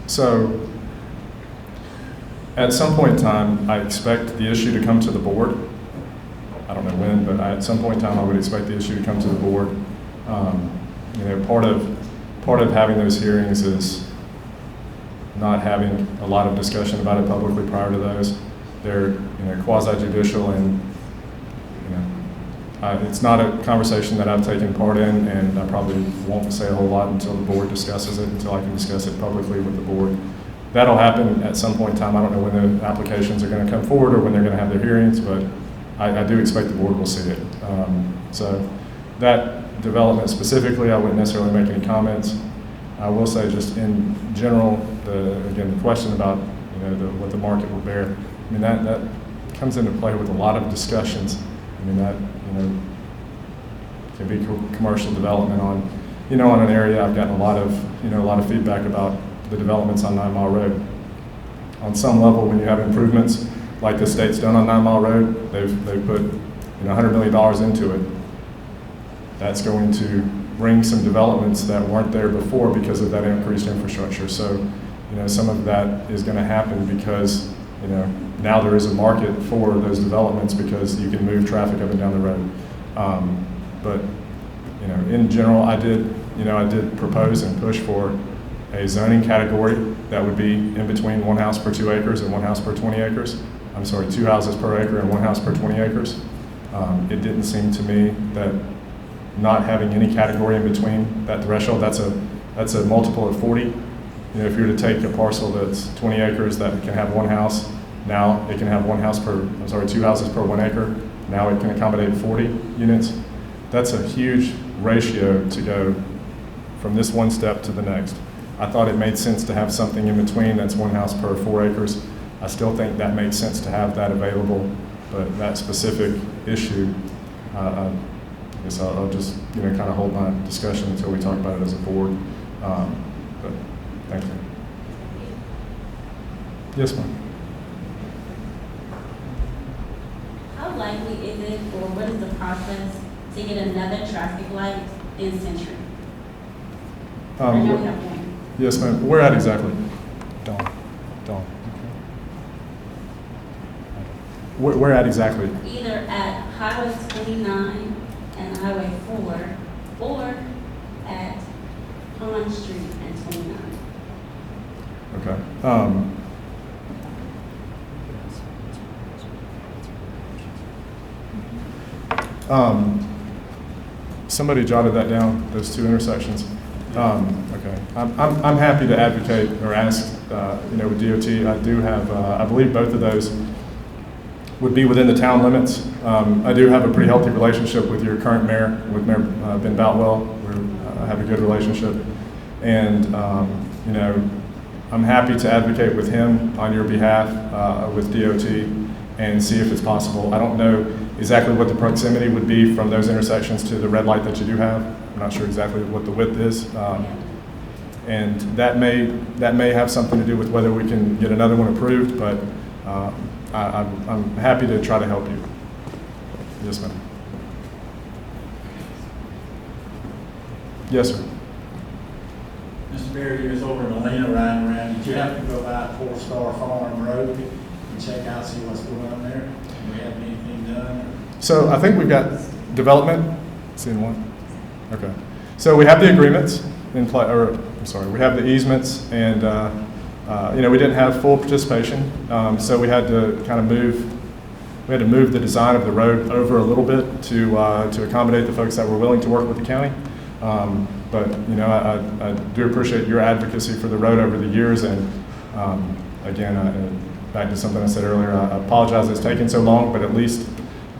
[SPEAKER 1] So, at some point in time, I expect the issue to come to the board. I don't know when, but at some point in time, I would expect the issue to come to the board. You know, part of having those hearings is not having a lot of discussion about it publicly prior to those. They're, you know, quasi-judicial, and you know, it's not a conversation that I've taken part in, and I probably won't say a whole lot until the board discusses it, until I can discuss it publicly with the board. That'll happen at some point in time. I don't know when the applications are going to come forward or when they're going to have their hearings, but I do expect the board will see it. So that development specifically, I wouldn't necessarily make any comments. I will say, just in general, the question about, you know, what the market will bear. I mean, that comes into play with a lot of discussions. I mean, that, you know, can be commercial development on, you know, on an area. I've gotten a lot of feedback about the developments on 9 Mile Road. On some level, when you have improvements like the state's done on 9 Mile Road, they've put, you know, $100 million into it. That's going to bring some developments that weren't there before because of that increased infrastructure. So, you know, some of that is going to happen because, you know, now there is a market for those developments because you can move traffic up and down the road. But, you know, in general, I did propose and push for a zoning category that would be in between 1 house per 2 acres and 1 house per 20 acres. I'm sorry, 2 houses per acre and 1 house per 20 acres. It didn't seem to me that not having any category in between that threshold, that's a multiple of 40. You know, if you were to take a parcel that's 20 acres that can have one house, now it can have two houses per 1 acre. Now it can accommodate 40 units. That's a huge ratio to go from this one step to the next. I thought it made sense to have something in between that's one house per 4 acres. I still think that makes sense to have that available, but that specific issue, I guess I'll just kind of hold my discussion until we talk about it as a board. But thank you. Yes, ma'am.
[SPEAKER 19] How likely is it, or what is the process to get another traffic light in Century? I know we have one.
[SPEAKER 1] Yes, ma'am. Where at exactly? Dawn. Where at exactly?
[SPEAKER 19] Either at Highway 29 and Highway 4, or at Pond Street and 29.
[SPEAKER 1] Okay. Somebody jotted that down, those two intersections. Okay. I'm happy to advocate or ask, with DOT. I do have, I believe both of those would be within the town limits. I do have a pretty healthy relationship with your current mayor, with Mayor Ben Boutwell. I have a good relationship. And, I'm happy to advocate with him on your behalf with DOT and see if it's possible. I don't know exactly what the proximity would be from those intersections to the red light that you do have. I'm not sure exactly what the width is. And that may have something to do with whether we can get another one approved, but I'm happy to try to help you. Yes, ma'am. Yes, sir.
[SPEAKER 20] Mr. Barry, you was over in Molina riding around. Did you have to go by 4-Star Farm Road and check out, see what's going on there? Do we have anything done?
[SPEAKER 1] So I think we've got development. Seeing one? Okay. So we have the agreements in play, or I'm sorry, we have the easements, and we didn't have full participation, so we had to kind of move the design of the road over a little bit to accommodate the folks that were willing to work with the county. But I do appreciate your advocacy for the road over the years, and again, back to something I said earlier, I apologize it's taken so long, but at least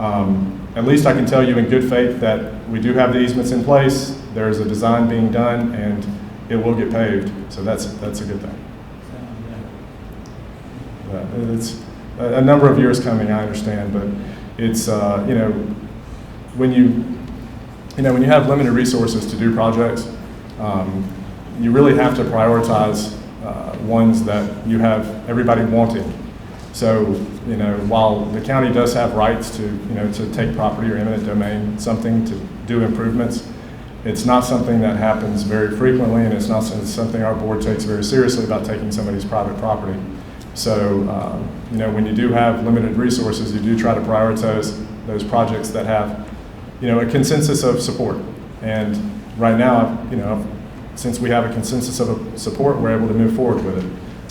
[SPEAKER 1] I can tell you in good faith that we do have the easements in place. There's a design being done, and it will get paved. So that's a good thing. It's a number of years coming, I understand, but it's when you have limited resources to do projects, you really have to prioritize ones that you have everybody wanting. So, while the county does have rights to take property or eminent domain, something to do improvements, it's not something that happens very frequently, and it's not something our board takes very seriously about taking somebody's private property. So, when you do have limited resources, you do try to prioritize those projects that have, a consensus of support. And right now, since we have a consensus of support, we're able to move forward with it.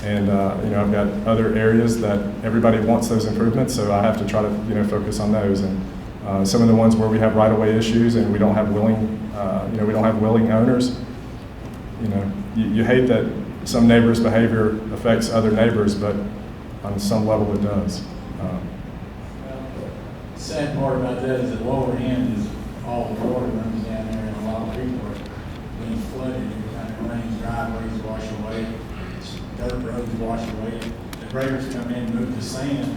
[SPEAKER 1] And, I've got other areas that everybody wants those improvements, so I have to try to, focus on those. And some of the ones where we have right-of-way issues and we don't have willing owners, you hate that some neighbors' behavior affects other neighbors, but on some level it does.
[SPEAKER 20] The sad part about that is the lower end is all the water runs down there, and a lot of people are being flooded every time it rains. Driveways wash away, dirt roads wash away. The graders come in, move the sand,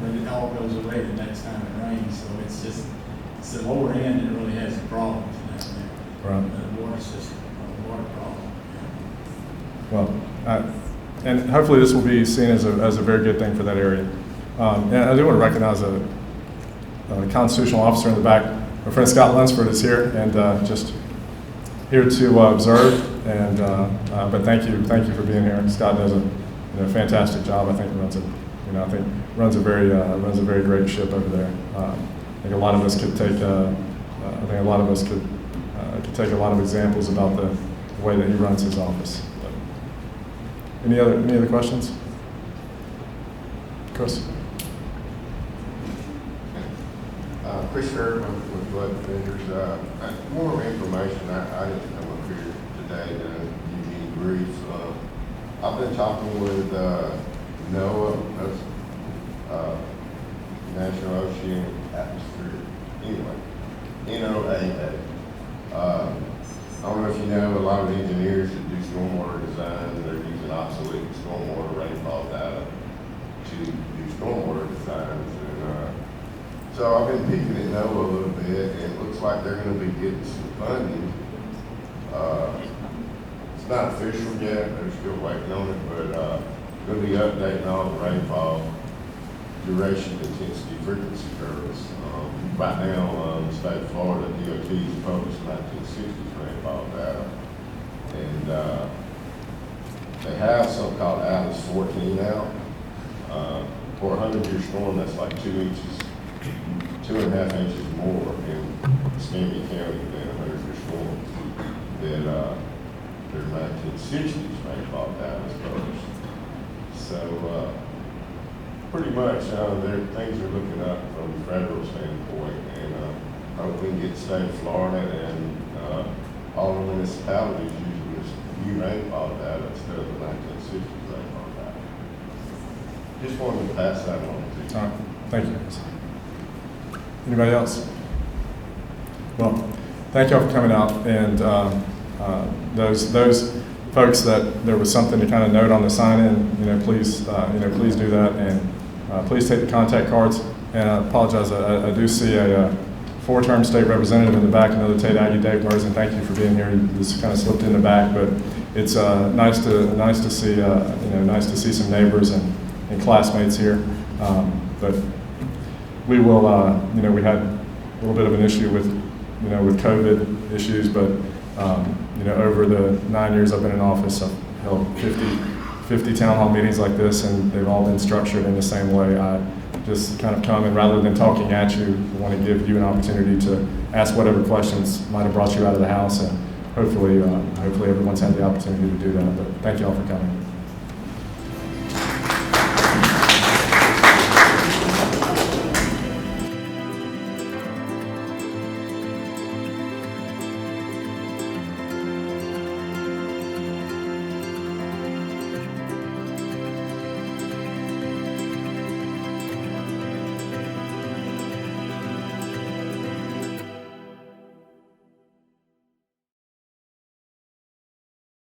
[SPEAKER 20] but it all goes away the next time it rains. So it's the lower end that really has the problems down there.
[SPEAKER 1] Right.
[SPEAKER 20] The water system, the water problem.
[SPEAKER 1] Well, and hopefully this will be seen as a very good thing for that area. And I do want to recognize a constitutional officer in the back. My friend Scott Lunsford is here, and just here to observe. And but thank you for being here. Scott does a fantastic job. I think runs a very great ship over there. I think a lot of us could take take a lot of examples about the way that he runs his office. But any other questions? Chris?
[SPEAKER 21] Chris Fairman with Flood Defenders. More information, I didn't come up here today to give you any brief. I've been talking with NOAA, that's National Oceanic Atmosphere, anyway, NOAA. I don't know if you know, a lot of engineers that do stormwater design, they're using obsolete stormwater rainfall data to do stormwater designs. And so I've been picking at NOAA a little bit, and it looks like they're going to be getting some funding. It's not official yet, they're still waiting on it, but going to be updating all the rainfall duration, intensity, frequency curves. Right now, the state of Florida, DOT has published 1960s rainfall data, and they have something called Atlas 14 out. For a 100-year storm, that's like 2 inches, 2.5 inches more in Escambia County than a 100-year storm that their 1960s rainfall data is published. So pretty much things are looking up from a federal standpoint, and I hope we can get the state of Florida and all the municipalities using this new rainfall data instead of the 1960s rainfall data. Just wanted to pass that on to you.
[SPEAKER 1] All right, thank you. Anybody else? Well, thank y'all for coming out, and those folks that there was something to kind of note on the sign-in, please do that, and please take the contact cards. And I apologize, I do see a four-term state representative in the back, another Tate Aggie, Dave Merzen. Thank you for being here. This kind of slipped in the back, but it's nice to see some neighbors and classmates here. But we will, we had a little bit of an issue with COVID issues, but over the 9 years I've been in office, I've held 50 town hall meetings like this, and they've all been structured in the same way. I just kind of come, and rather than talking at you, I want to give you an opportunity to ask whatever questions might have brought you out of the house, and hopefully everyone's had the opportunity to do that. But thank you all for coming.